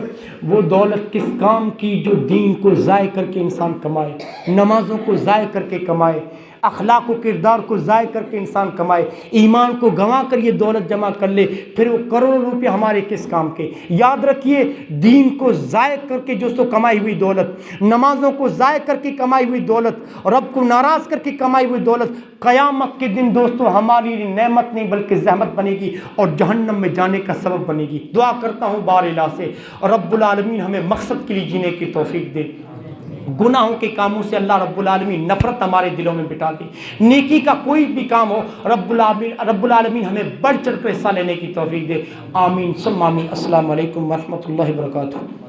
وہ دولت کس کام کی جو دین کو ضائع کر کے انسان کمائے، نمازوں کو ضائع کر کے کمائے۔ اخلاق و کردار کو ضائع کر کے انسان کمائے، ایمان کو گنوا کر یہ دولت جمع کر لے، پھر وہ کروڑوں روپے ہمارے کس کام کے؟ یاد رکھیے، دین کو ضائع کر کے جو سو کمائی ہوئی دولت، نمازوں کو ضائع کر کے کمائی ہوئی دولت، رب کو ناراض کر کے کمائی ہوئی دولت قیامت کے دن دوستو ہماری لیے نعمت نہیں بلکہ زحمت بنے گی اور جہنم میں جانے کا سبب بنے گی۔ دعا کرتا ہوں بار الہ سے رب العالمین ہمیں مقصد کے لیے جینے کی توفیق دے، گناہوں کے کاموں سے اللہ رب العالمین نفرت ہمارے دلوں میں بٹھا دے، نیکی کا کوئی بھی کام ہو رب العالمین ہمیں بڑھ چڑھ کر حصہ لینے کی توفیق دے، آمین ثم آمین۔ السلام علیکم ورحمۃ اللہ وبرکاتہ۔